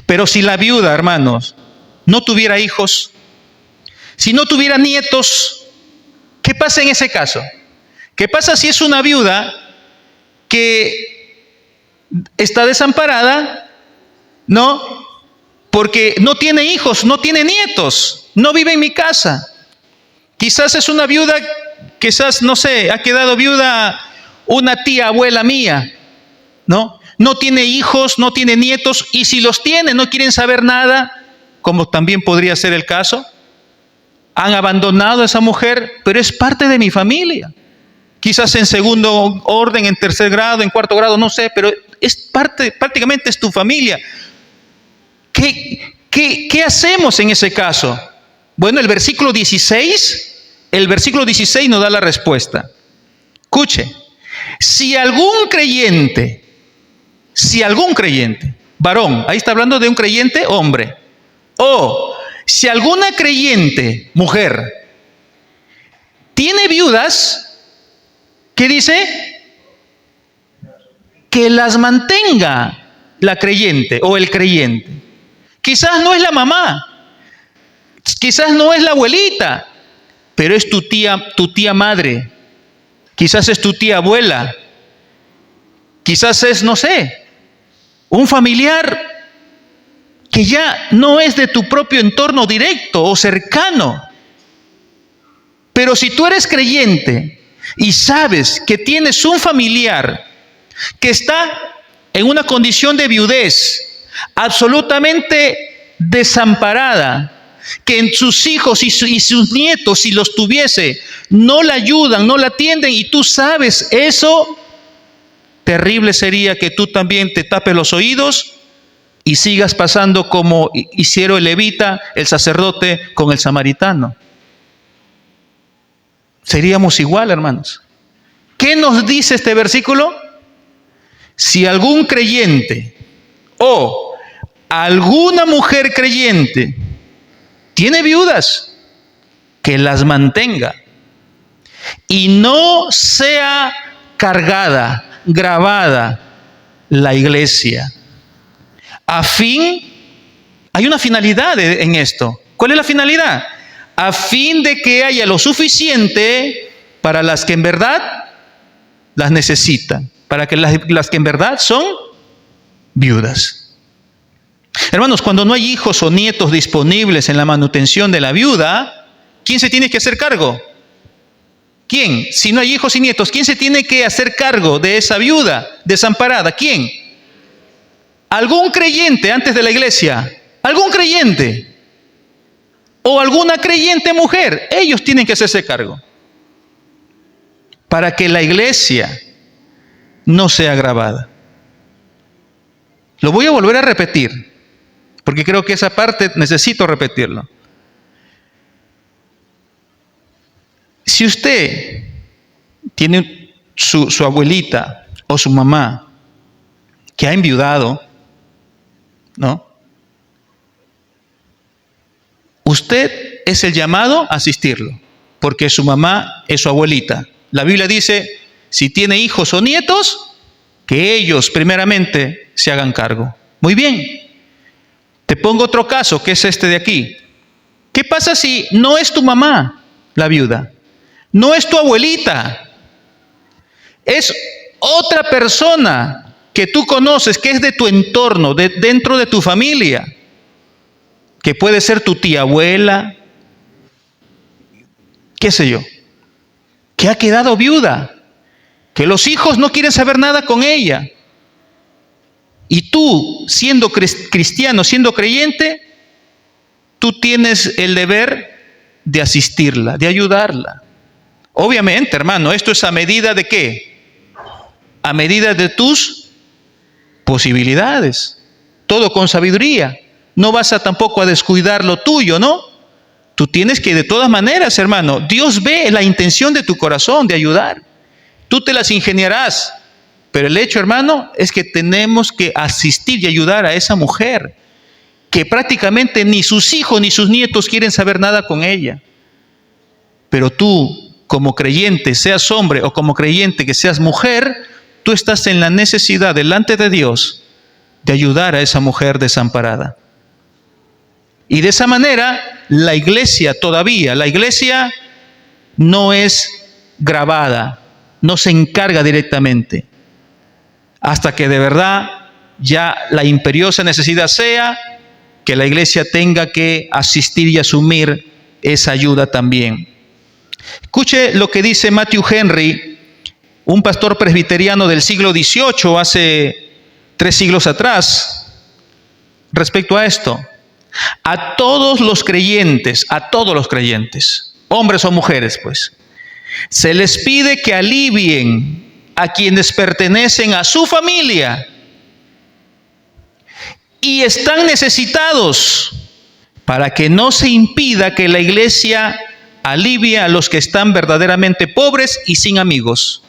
Pero si la viuda, hermanos, no tuviera hijos, si no tuviera nietos, ¿qué pasa en ese caso? ¿Qué pasa si es una viuda que está desamparada, ¿no? Porque no tiene hijos, no tiene nietos, no vive en mi casa. Quizás es una viuda, quizás, no sé, ha quedado viuda una tía, abuela mía, ¿no? No tiene hijos, no tiene nietos, y si los tiene, no quieren saber nada, como también podría ser el caso. Han abandonado a esa mujer, pero es parte de mi familia. Quizás en segundo orden, en tercer grado, en cuarto grado, no sé, pero es parte, prácticamente es tu familia. ¿Qué hacemos en ese caso? Bueno, el versículo 16 nos da la respuesta. Escuche, si algún creyente, varón, ahí está hablando de un creyente hombre, o si alguna creyente mujer tiene viudas, ¿qué dice? Que las mantenga la creyente o el creyente. Quizás no es la mamá, quizás no es la abuelita, pero es tu tía madre, quizás es tu tía abuela, quizás es, no sé, un familiar que ya no es de tu propio entorno directo o cercano. Pero si tú eres creyente y sabes que tienes un familiar que está en una condición de viudez, absolutamente desamparada, que en sus hijos y sus nietos, si los tuviese, no la ayudan, no la atienden, y tú sabes eso, terrible sería que tú también te tapes los oídos y sigas pasando como hicieron el levita, el sacerdote, con el samaritano. Seríamos igual, hermanos. ¿Qué nos dice este versículo? Si algún creyente o alguna mujer creyente tiene viudas, que las mantenga y no sea cargada, gravada la iglesia. Hay una finalidad en esto. ¿Cuál es la finalidad? A fin de que haya lo suficiente para las que en verdad las necesitan, para que las que en verdad son viudas. Hermanos, cuando no hay hijos o nietos disponibles en la manutención de la viuda, ¿quién se tiene que hacer cargo? ¿Quién? Si no hay hijos y nietos, ¿quién se tiene que hacer cargo de esa viuda desamparada? ¿Quién? ¿Algún creyente antes de la iglesia? ¿Algún creyente? ¿O alguna creyente mujer? Ellos tienen que hacerse cargo. Para que la iglesia no sea agravada. Lo voy a volver a repetir, porque creo que esa parte necesito repetirlo. Si usted tiene su abuelita o su mamá que ha enviudado, ¿no? Usted es el llamado a asistirlo, porque su mamá es su abuelita. La Biblia dice, si tiene hijos o nietos, que ellos primeramente se hagan cargo. Muy bien. Te pongo otro caso, que es este de aquí. ¿Qué pasa si no es tu mamá, la viuda? No es tu abuelita. Es otra persona que tú conoces, que es de tu entorno, dentro de tu familia. Que puede ser tu tía abuela, qué sé yo, que ha quedado viuda, que los hijos no quieren saber nada con ella. Y tú, siendo cristiano, siendo creyente, tú tienes el deber de asistirla, de ayudarla. Obviamente, hermano, esto es a medida de ¿qué? A medida de tus posibilidades. Todo con sabiduría. No vas tampoco a descuidar lo tuyo, ¿no? Tú tienes que, de todas maneras, hermano, Dios ve la intención de tu corazón de ayudar. Tú te las ingeniarás. Pero el hecho, hermano, es que tenemos que asistir y ayudar a esa mujer que prácticamente ni sus hijos ni sus nietos quieren saber nada con ella. Pero tú, como creyente, seas hombre o como creyente que seas mujer, tú estás en la necesidad delante de Dios de ayudar a esa mujer desamparada. Y de esa manera, la iglesia no es grabada, no se encarga directamente, hasta que de verdad ya la imperiosa necesidad sea que la iglesia tenga que asistir y asumir esa ayuda también. Escuche lo que dice Matthew Henry, un pastor presbiteriano del siglo XVIII, hace 3 siglos atrás, respecto a esto. A todos los creyentes, hombres o mujeres, pues, se les pide que alivien a quienes pertenecen a su familia y están necesitados, para que no se impida que la iglesia alivie a los que están verdaderamente pobres y sin amigos.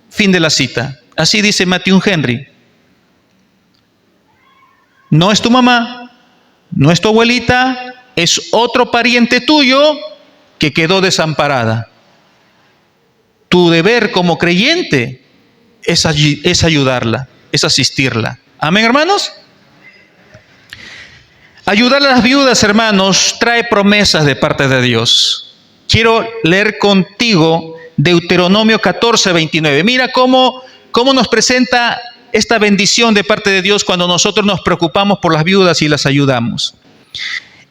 Fin de la cita. Así dice Matthew Henry. No es tu mamá, no es tu abuelita, es otro pariente tuyo que quedó desamparada. Tu deber como creyente es ayudarla, es asistirla. Amén, hermanos. Ayudar a las viudas, hermanos, trae promesas de parte de Dios. quiero leer contigo Deuteronomio 14:29. Mira cómo nos presenta esta bendición de parte de Dios cuando nosotros nos preocupamos por las viudas y las ayudamos.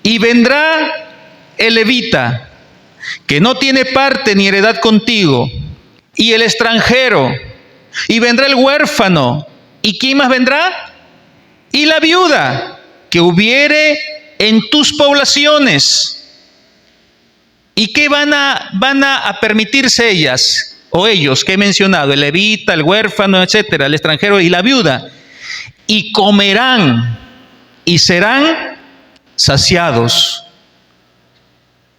Y vendrá el levita, que no tiene parte ni heredad contigo, y el extranjero, y vendrá el huérfano, ¿y quién más vendrá? Y la viuda que hubiere en tus poblaciones. ¿Y qué van a permitirse ellas o ellos que he mencionado? El levita, el huérfano, etcétera, el extranjero y la viuda. Y comerán y serán saciados.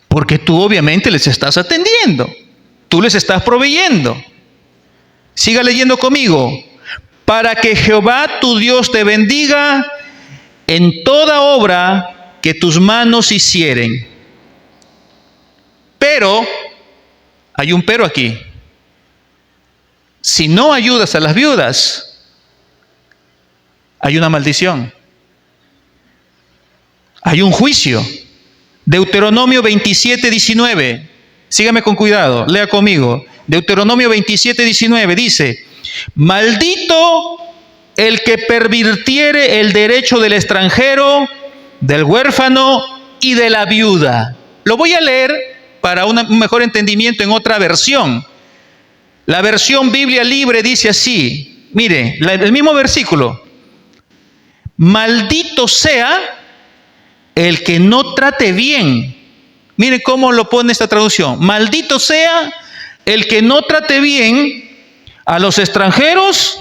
Porque tú obviamente les estás atendiendo. Tú les estás proveyendo. Siga leyendo conmigo. Para que Jehová tu Dios te bendiga en toda obra que tus manos hicieren. Pero, hay un pero aquí. Si no ayudas a las viudas, hay una maldición. Hay un juicio. Deuteronomio 27:19. Sígame con cuidado, lea conmigo. Deuteronomio 27:19 dice: maldito el que pervirtiere el derecho del extranjero, del huérfano y de la viuda. Lo voy a leer para un mejor entendimiento en otra versión. La versión Biblia Libre dice así, mire, el mismo versículo: maldito sea el que no trate bien. Mire cómo lo pone esta traducción: maldito sea el que no trate bien a los extranjeros,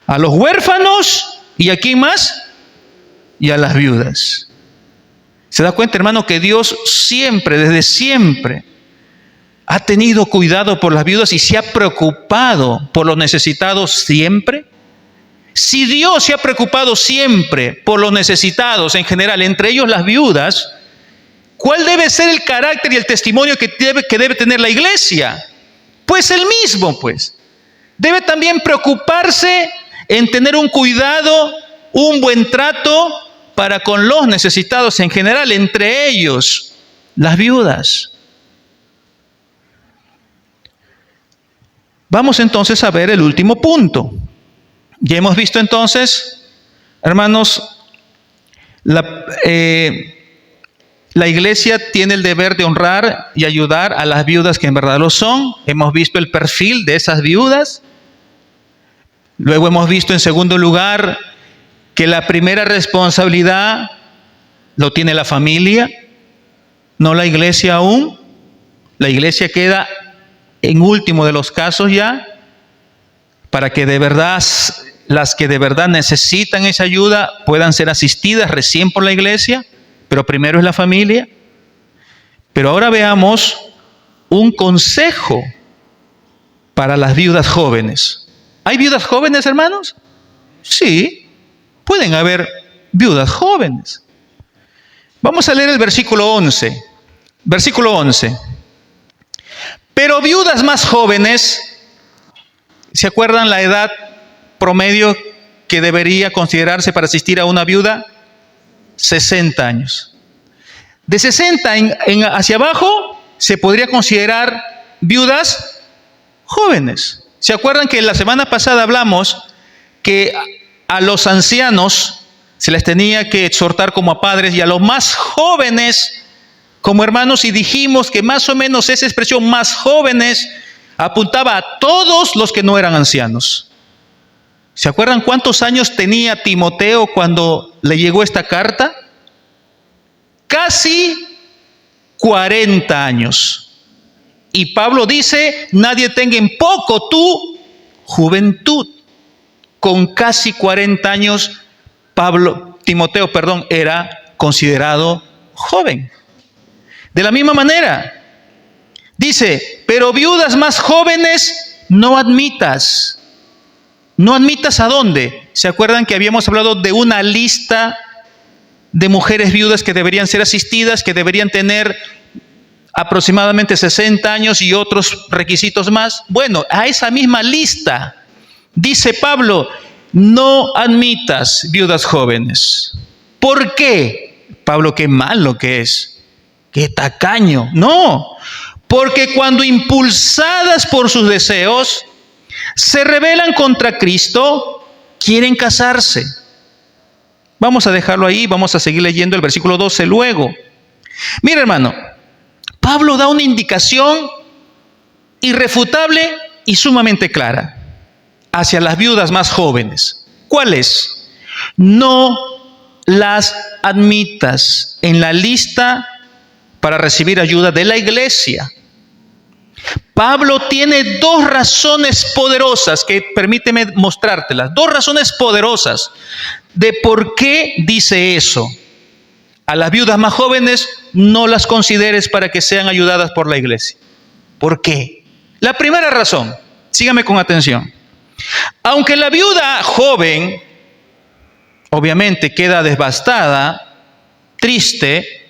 a los huérfanos y ¿a quién más? Y a las viudas. ¿Se da cuenta, hermano, que Dios siempre, desde siempre, ha tenido cuidado por las viudas y se ha preocupado por los necesitados siempre? Si Dios se ha preocupado siempre por los necesitados en general, entre ellos las viudas, ¿cuál debe ser el carácter y el testimonio que debe tener la iglesia? Pues el mismo, pues. Debe también preocuparse en tener un cuidado, un buen trato para con los necesitados en general, entre ellos las viudas. Vamos entonces a ver el último punto. Ya hemos visto entonces, hermanos, la iglesia tiene el deber de honrar y ayudar a las viudas que en verdad lo son. Hemos visto el perfil de esas viudas. Luego hemos visto en segundo lugar que la primera responsabilidad lo tiene la familia, no la iglesia aún. La iglesia queda en último de los casos ya, para que de verdad las que de verdad necesitan esa ayuda puedan ser asistidas recién por la iglesia, pero primero es la familia. Pero ahora veamos un consejo para las viudas jóvenes. ¿Hay viudas jóvenes, hermanos? Sí. Pueden haber viudas jóvenes. Vamos a leer el versículo 11. Versículo 11. Pero viudas más jóvenes, ¿se acuerdan la edad promedio que debería considerarse para asistir a una viuda? 60 años. De 60 hacia abajo se podría considerar viudas jóvenes. ¿Se acuerdan que la semana pasada hablamos que a los ancianos se les tenía que exhortar como a padres y a los más jóvenes como hermanos? Y dijimos que más o menos esa expresión más jóvenes apuntaba a todos los que no eran ancianos. ¿Se acuerdan cuántos años tenía Timoteo cuando le llegó esta carta? Casi 40 años. Y Pablo dice: nadie tenga en poco tu juventud. Con casi 40 años, Timoteo era considerado joven. De la misma manera, dice: pero viudas más jóvenes no admitas. ¿No admitas a dónde? ¿Se acuerdan que habíamos hablado de una lista de mujeres viudas que deberían ser asistidas, que deberían tener aproximadamente 60 años y otros requisitos más? Bueno, a esa misma lista dice Pablo: no admitas viudas jóvenes. ¿Por qué? Pablo, qué malo que es, qué tacaño. No, Porque cuando impulsadas por sus deseos, se rebelan contra Cristo, quieren casarse. Vamos a dejarlo ahí, vamos a seguir leyendo el versículo 12 luego. Mira, hermano, Pablo da una indicación irrefutable y sumamente clara hacia las viudas más jóvenes. ¿Cuál es? No las admitas en la lista para recibir ayuda de la iglesia. Pablo tiene dos razones poderosas que permíteme mostrártelas. Dos razones poderosas de por qué dice eso. A las viudas más jóvenes no las consideres para que sean ayudadas por la iglesia. ¿Por qué? La primera razón, sígame con atención. Aunque la viuda joven obviamente queda devastada, triste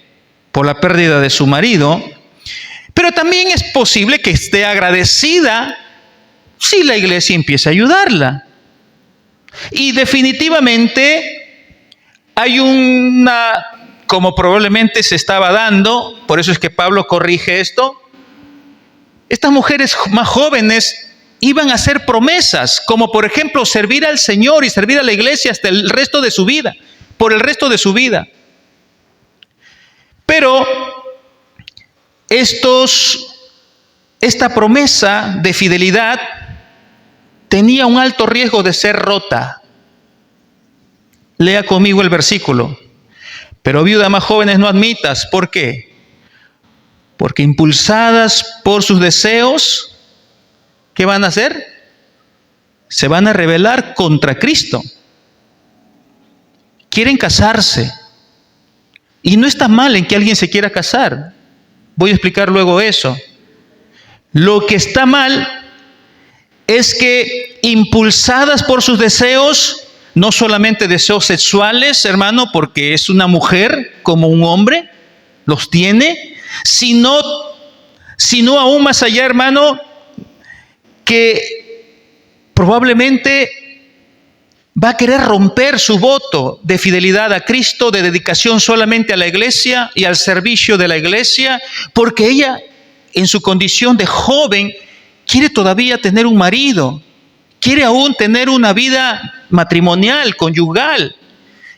por la pérdida de su marido, pero también es posible que esté agradecida si la iglesia empieza a ayudarla. Y definitivamente hay como probablemente se estaba dando, por eso es que Pablo corrige esto, estas mujeres más jóvenes iban a hacer promesas, como por ejemplo servir al Señor y servir a la iglesia hasta el resto de su vida, por el resto de su vida. Pero esta promesa de fidelidad tenía un alto riesgo de ser rota. Lea conmigo el versículo. Pero viudas más jóvenes no admitas. ¿Por qué? Porque impulsadas por sus deseos, ¿qué van a hacer? Se van a rebelar contra Cristo. Quieren casarse. Y no está mal en que alguien se quiera casar. Voy a explicar luego eso. Lo que está mal es que impulsadas por sus deseos, no solamente deseos sexuales, hermano, porque es una mujer como un hombre, los tiene, sino aún más allá, hermano, que probablemente va a querer romper su voto de fidelidad a Cristo, de dedicación solamente a la iglesia y al servicio de la iglesia, porque ella, en su condición de joven, quiere todavía tener un marido, quiere aún tener una vida matrimonial, conyugal.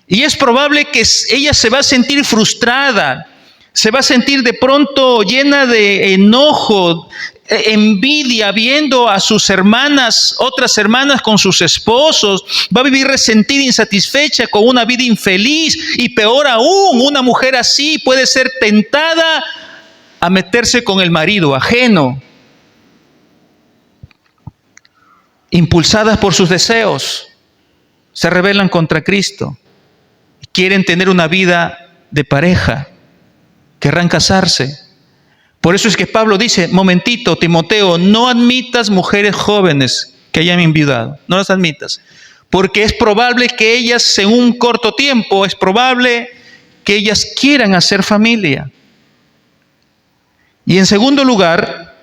Y es probable que ella se va a sentir frustrada, se va a sentir de pronto llena de enojo, envidia, viendo a sus hermanas, otras hermanas con sus esposos, va a vivir resentida, insatisfecha, con una vida infeliz, y peor aún, una mujer así puede ser tentada a meterse con el marido ajeno, impulsadas por sus deseos, se rebelan contra Cristo, quieren tener una vida de pareja, querrán casarse. Por eso es que Pablo dice, momentito, Timoteo, no admitas mujeres jóvenes que hayan enviudado, no las admitas, porque es probable que ellas en un corto tiempo, es probable que ellas quieran hacer familia. Y en segundo lugar,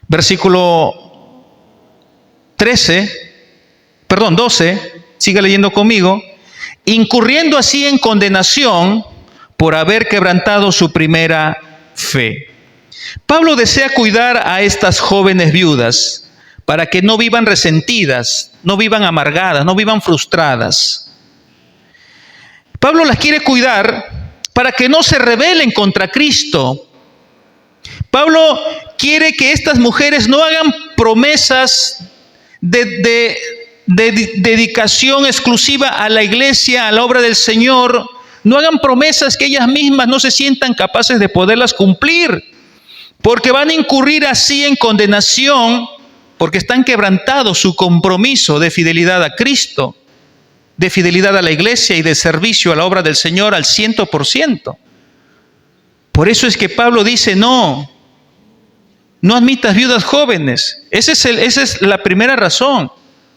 versículo 12, siga leyendo conmigo, incurriendo así en condenación por haber quebrantado su primera fe. Pablo desea cuidar a estas jóvenes viudas para que no vivan resentidas, no vivan amargadas, no vivan frustradas. Pablo las quiere cuidar para que no se rebelen contra Cristo. Pablo quiere que estas mujeres no hagan promesas de dedicación exclusiva a la iglesia, a la obra del Señor. No hagan promesas que ellas mismas no se sientan capaces de poderlas cumplir, porque van a incurrir así en condenación, porque están quebrantados su compromiso de fidelidad a Cristo, de fidelidad a la iglesia y de servicio a la obra del Señor al 100%. Por eso es que Pablo dice, no admitas viudas jóvenes. Esa es la primera razón.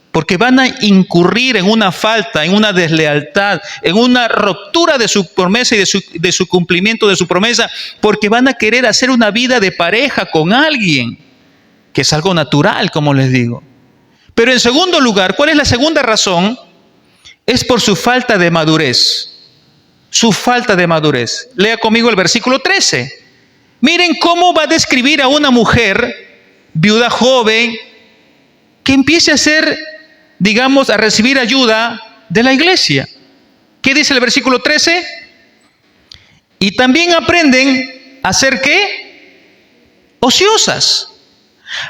Porque van a incurrir en una falta, en una deslealtad, en una ruptura de su promesa y de su cumplimiento de su promesa, porque van a querer hacer una vida de pareja con alguien, que es algo natural, como les digo. Pero en segundo lugar, ¿cuál es la segunda razón? Es por su falta de madurez. Su falta de madurez. Lea conmigo el versículo 13. Miren cómo va a describir a una mujer, viuda joven, que empiece a hacer, digamos, a recibir ayuda de la iglesia. ¿Qué dice el versículo 13? Y también aprenden a ser ¿qué? Ociosas,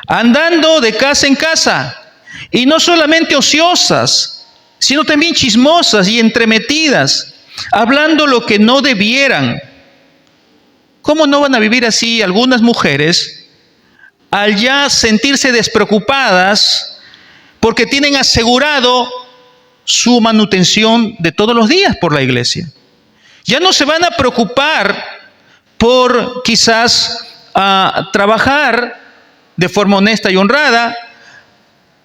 andando de casa en casa. Y no solamente ociosas, sino también chismosas y entremetidas, hablando lo que no debieran. ¿Cómo no van a vivir así algunas mujeres al ya sentirse despreocupadas porque tienen asegurado su manutención de todos los días por la iglesia? Ya no se van a preocupar por quizás trabajar de forma honesta y honrada,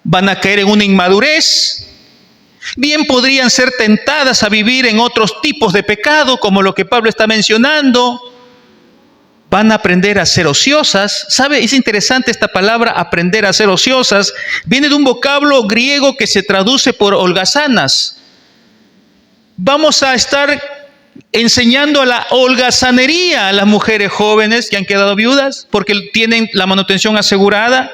van a caer en una inmadurez, bien podrían ser tentadas a vivir en otros tipos de pecado, como lo que Pablo está mencionando, van a aprender a ser ociosas. ¿Sabe? Es interesante esta palabra, aprender a ser ociosas, viene de un vocablo griego que se traduce por holgazanas. Vamos a estar enseñando la holgazanería a las mujeres jóvenes que han quedado viudas porque tienen la manutención asegurada.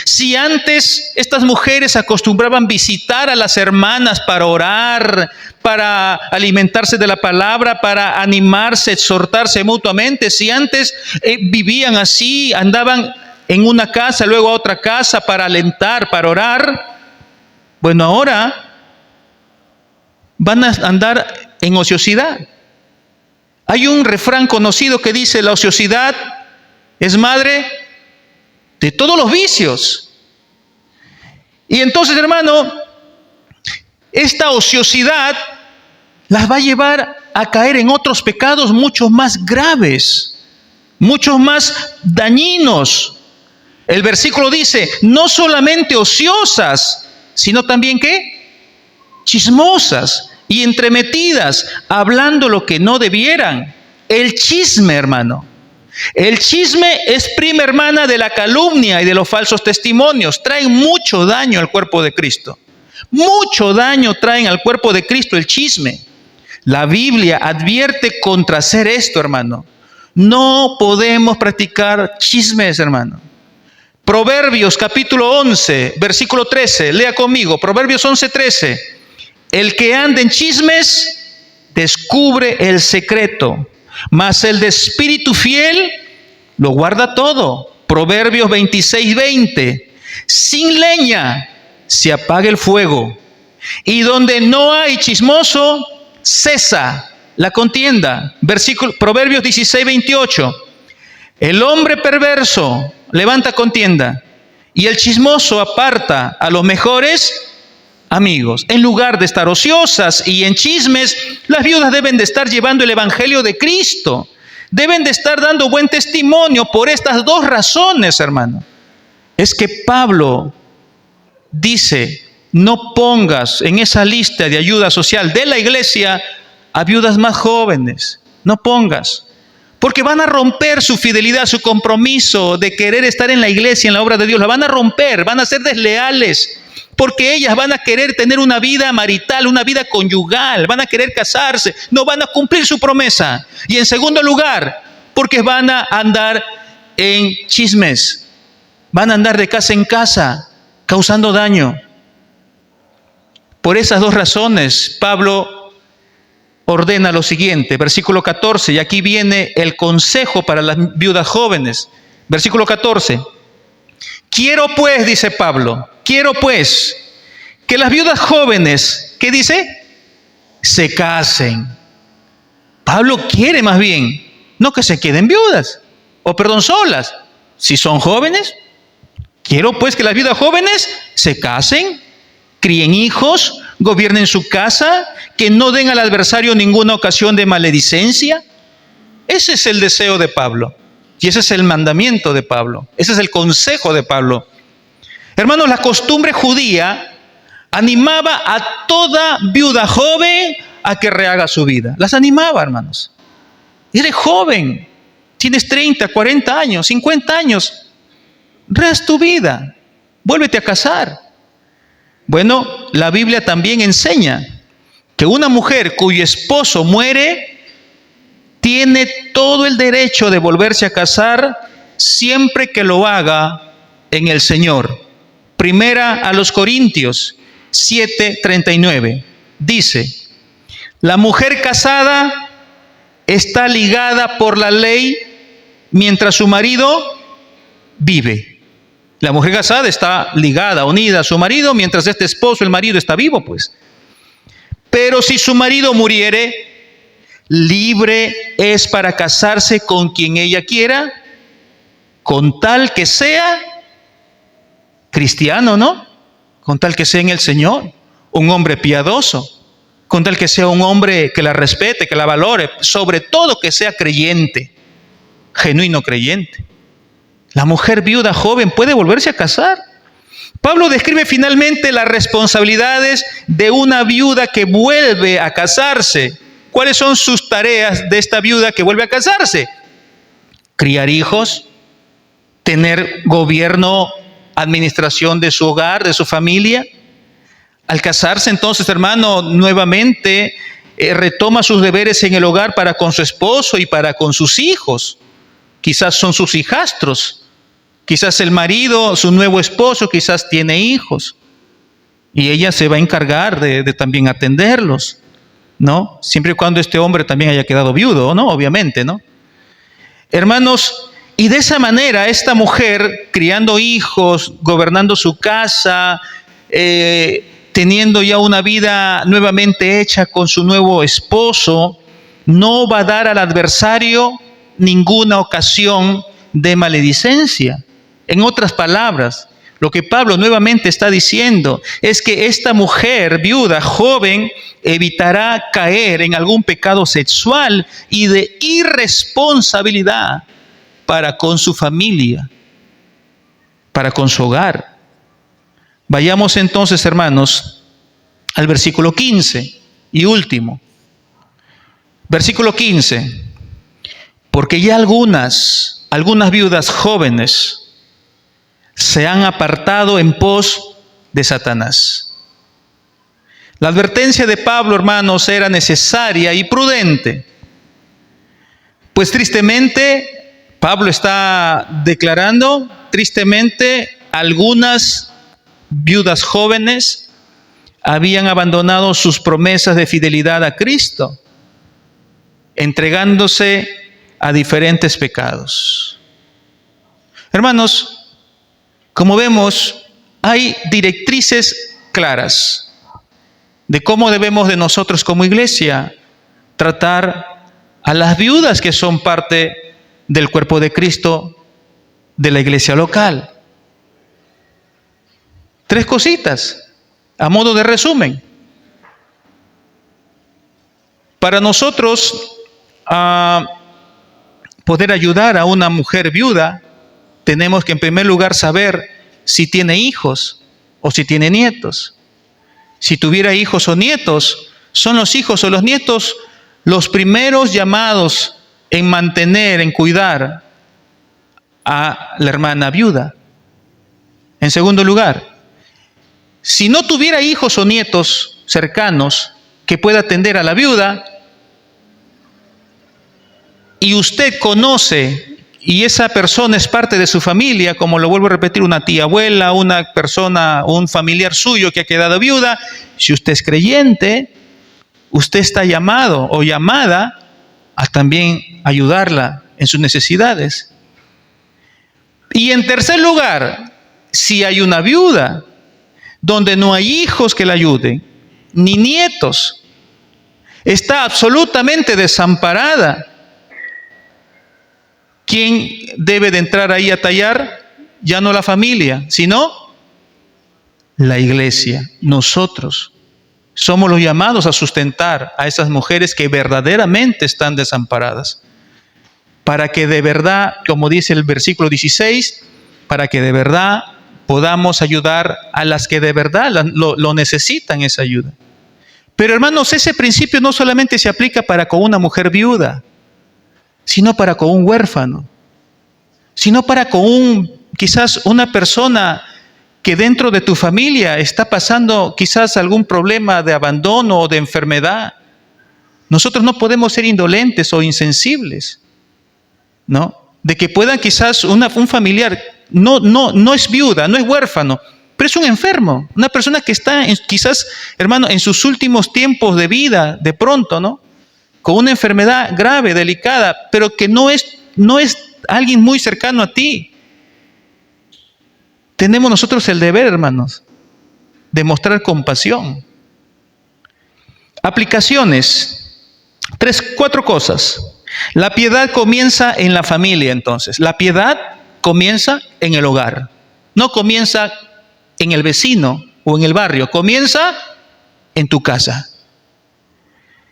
Si antes estas mujeres acostumbraban visitar a las hermanas para orar, para alimentarse de la palabra, para animarse, exhortarse mutuamente, si antes vivían así, andaban en una casa, luego a otra casa para alentar, para orar, bueno, ahora van a andar en ociosidad. Hay un refrán conocido que dice: la ociosidad es madre de todos los vicios. Y entonces, hermano, esta ociosidad las va a llevar a caer en otros pecados mucho más graves, mucho más dañinos. El versículo dice, no solamente ociosas, sino también ¿qué? Chismosas y entremetidas, hablando lo que no debieran. El chisme, hermano. El chisme es prima hermana de la calumnia y de los falsos testimonios. Traen mucho daño al cuerpo de Cristo. Mucho daño traen al cuerpo de Cristo el chisme. La Biblia advierte contra hacer esto, hermano. No podemos practicar chismes, hermano. Proverbios capítulo 11, versículo 13. Lea conmigo. Proverbios 11, 13. El que anda en chismes descubre el secreto, mas el de espíritu fiel lo guarda todo. Proverbios 26, 20. Sin leña se apaga el fuego, y donde no hay chismoso, cesa la contienda. Proverbios 16, 28. El hombre perverso levanta contienda, y el chismoso aparta a los mejores amigos. En lugar de estar ociosas y en chismes, las viudas deben de estar llevando el evangelio de Cristo. Deben de estar dando buen testimonio por estas dos razones, hermano. Es que Pablo dice, no pongas en esa lista de ayuda social de la iglesia a viudas más jóvenes. No pongas. Porque van a romper su fidelidad, su compromiso de querer estar en la iglesia, en la obra de Dios. La van a romper, van a ser desleales. Porque ellas van a querer tener una vida marital, una vida conyugal, van a querer casarse, no van a cumplir su promesa. Y en segundo lugar, porque van a andar en chismes, van a andar de casa en casa, causando daño. Por esas dos razones, Pablo ordena lo siguiente, versículo 14, y aquí viene el consejo para las viudas jóvenes. Versículo 14. Quiero pues, dice Pablo, quiero pues que las viudas jóvenes, ¿qué dice? Se casen. Pablo quiere más bien, no que se queden viudas, solas. Si son jóvenes, quiero pues que las viudas jóvenes se casen, críen hijos, gobiernen su casa, que no den al adversario ninguna ocasión de maledicencia. Ese es el deseo de Pablo. Y ese es el mandamiento de Pablo. Ese es el consejo de Pablo. Hermanos, la costumbre judía animaba a toda viuda joven a que rehaga su vida. Las animaba, hermanos. Eres joven, tienes 30, 40 años, 50 años. Rehaz tu vida, vuélvete a casar. Bueno, la Biblia también enseña que una mujer cuyo esposo muere tiene todo el derecho de volverse a casar siempre que lo haga en el Señor. Primera a los Corintios 7:39 dice: la mujer casada está ligada por la ley mientras su marido vive. La mujer casada está ligada, unida a su marido mientras este esposo, el marido, está vivo, pues. Pero si su marido muriere, libre es para casarse con quien ella quiera, con tal que sea cristiano, ¿no? Con tal que sea en el Señor, un hombre piadoso, con tal que sea un hombre que la respete, que la valore, sobre todo que sea creyente, genuino creyente. La mujer viuda joven puede volverse a casar. Pablo describe finalmente las responsabilidades de una viuda que vuelve a casarse. ¿Cuáles son sus tareas de esta viuda que vuelve a casarse? Criar hijos, tener gobierno, administración de su hogar, de su familia. Al casarse entonces, hermano, nuevamente retoma sus deberes en el hogar para con su esposo y para con sus hijos. Quizás son sus hijastros. Quizás el marido, su nuevo esposo, quizás tiene hijos. Y ella se va a encargar de también atenderlos, ¿no? Siempre y cuando este hombre también haya quedado viudo, ¿no? Obviamente, ¿no? Hermanos, y de esa manera esta mujer, criando hijos, gobernando su casa, teniendo ya una vida nuevamente hecha con su nuevo esposo, no va a dar al adversario ninguna ocasión de maledicencia. En otras palabras, lo que Pablo nuevamente está diciendo es que esta mujer viuda, joven, evitará caer en algún pecado sexual y de irresponsabilidad para con su familia, para con su hogar. Vayamos entonces, hermanos, al versículo 15 y último. Versículo 15. Porque ya algunas viudas jóvenes se han apartado en pos de Satanás. La advertencia de Pablo, hermanos, era necesaria y prudente. Pues tristemente, Pablo está declarando, tristemente, algunas viudas jóvenes habían abandonado sus promesas de fidelidad a Cristo, entregándose a diferentes pecados. Hermanos, como vemos, hay directrices claras de cómo debemos de nosotros como iglesia tratar a las viudas que son parte del cuerpo de Cristo de la iglesia local. 3 cositas, a modo de resumen. Para nosotros poder ayudar a una mujer viuda, tenemos que en primer lugar saber si tiene hijos o si tiene nietos. Si tuviera hijos o nietos, son los hijos o los nietos los primeros llamados en mantener, en cuidar a la hermana viuda. En segundo lugar, si no tuviera hijos o nietos cercanos que pueda atender a la viuda, y usted conoce y esa persona es parte de su familia, como lo vuelvo a repetir, una tía abuela, una persona, un familiar suyo que ha quedado viuda, si usted es creyente, usted está llamado o llamada a también ayudarla en sus necesidades. Y en tercer lugar, si hay una viuda donde no hay hijos que la ayuden, ni nietos, está absolutamente desamparada, ¿quién debe de entrar ahí a tallar? Ya no la familia, sino la iglesia. Nosotros somos los llamados a sustentar a esas mujeres que verdaderamente están desamparadas. Para que de verdad, como dice el versículo 16, para que de verdad podamos ayudar a las que de verdad lo necesitan esa ayuda. Pero hermanos, ese principio no solamente se aplica para con una mujer viuda, sino para con un huérfano, sino para con quizás una persona que dentro de tu familia está pasando quizás algún problema de abandono o de enfermedad. nosotros no podemos ser indolentes o insensibles, ¿no? De que puedan quizás un familiar, no es viuda, no es huérfano, pero es un enfermo, una persona que está quizás, hermano, en sus últimos tiempos de vida, de pronto, ¿no? Con una enfermedad grave, delicada, pero que no es alguien muy cercano a ti. Tenemos nosotros el deber, hermanos, de mostrar compasión. Aplicaciones, 4 cosas. La piedad comienza en la familia, entonces. La piedad comienza en el hogar. No comienza en el vecino o en el barrio, comienza en tu casa.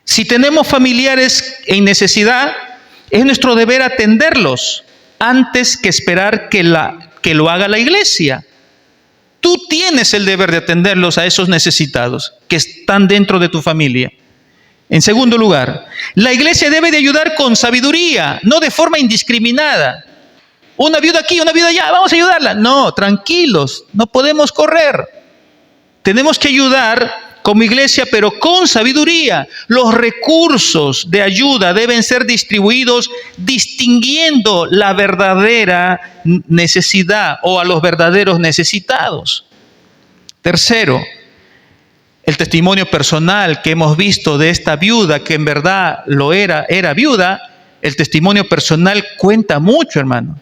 Si tenemos familiares en necesidad, es nuestro deber atenderlos antes que esperar que lo haga la iglesia. Tú tienes el deber de atenderlos a esos necesitados que están dentro de tu familia. En segundo lugar, la iglesia debe de ayudar con sabiduría, no de forma indiscriminada. Una viuda aquí, una viuda allá, vamos a ayudarla. No, tranquilos, no podemos correr. Tenemos que ayudar como iglesia, pero con sabiduría. Los recursos de ayuda deben ser distribuidos distinguiendo la verdadera necesidad o a los verdaderos necesitados. Tercero, el testimonio personal que hemos visto de esta viuda, que en verdad era viuda, el testimonio personal cuenta mucho, hermano.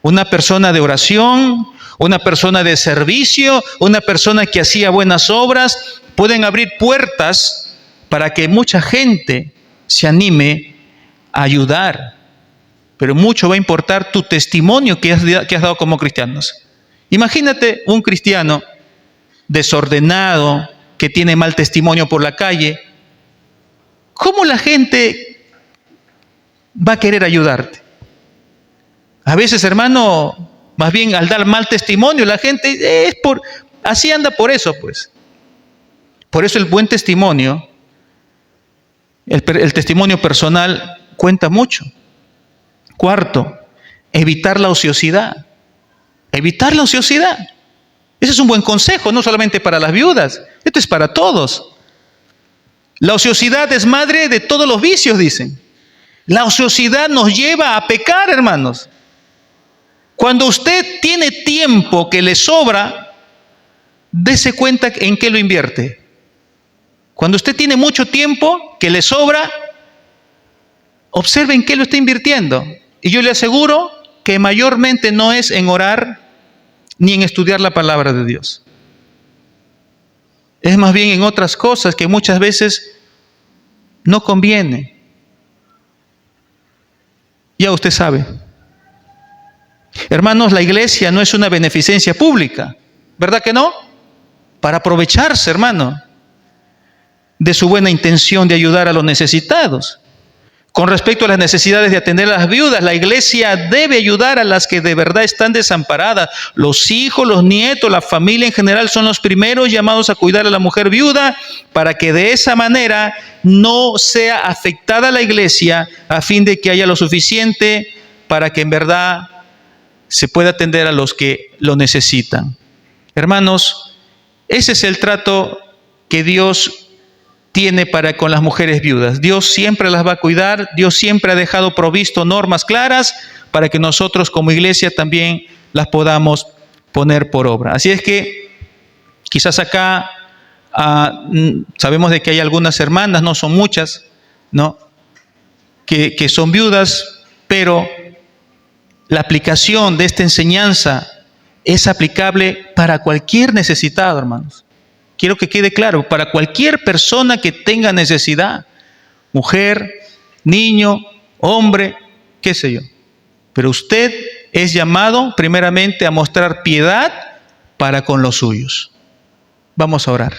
Una persona de oración, una persona de servicio, una persona que hacía buenas obras, pueden abrir puertas para que mucha gente se anime a ayudar. Pero mucho va a importar tu testimonio que has dado como cristianos. Imagínate un cristiano desordenado, que tiene mal testimonio por la calle. ¿Cómo la gente va a querer ayudarte? A veces, hermano, más bien al dar mal testimonio, la gente así anda por eso, pues. Por eso el buen testimonio, el testimonio personal cuenta mucho. Cuarto, evitar la ociosidad. Evitar la ociosidad. Ese es un buen consejo, no solamente para las viudas, esto es para todos. La ociosidad es madre de todos los vicios, dicen. La ociosidad nos lleva a pecar, hermanos. Cuando usted tiene tiempo que le sobra, dése cuenta en qué lo invierte. Cuando usted tiene mucho tiempo que le sobra, observe en qué lo está invirtiendo. Y yo le aseguro que mayormente no es en orar ni en estudiar la palabra de Dios. Es más bien en otras cosas que muchas veces no conviene. Ya usted sabe. Hermanos, la iglesia no es una beneficencia pública, ¿verdad que no? Para aprovecharse, hermano, de su buena intención de ayudar a los necesitados. Con respecto a las necesidades de atender a las viudas, la iglesia debe ayudar a las que de verdad están desamparadas. Los hijos, los nietos, la familia en general son los primeros llamados a cuidar a la mujer viuda para que de esa manera no sea afectada la iglesia, a fin de que haya lo suficiente para que en verdad se pueda atender a los que lo necesitan. Hermanos, ese es el trato que Dios tiene para con las mujeres viudas. Dios siempre las va a cuidar. Dios siempre ha dejado provisto normas claras para que nosotros como iglesia también las podamos poner por obra. Así es que quizás acá sabemos de que hay algunas hermanas, no son muchas, ¿no? que son viudas, pero la aplicación de esta enseñanza es aplicable para cualquier necesitado, hermanos. Quiero que quede claro, para cualquier persona que tenga necesidad, mujer, niño, hombre, qué sé yo. Pero usted es llamado primeramente a mostrar piedad para con los suyos. Vamos a orar.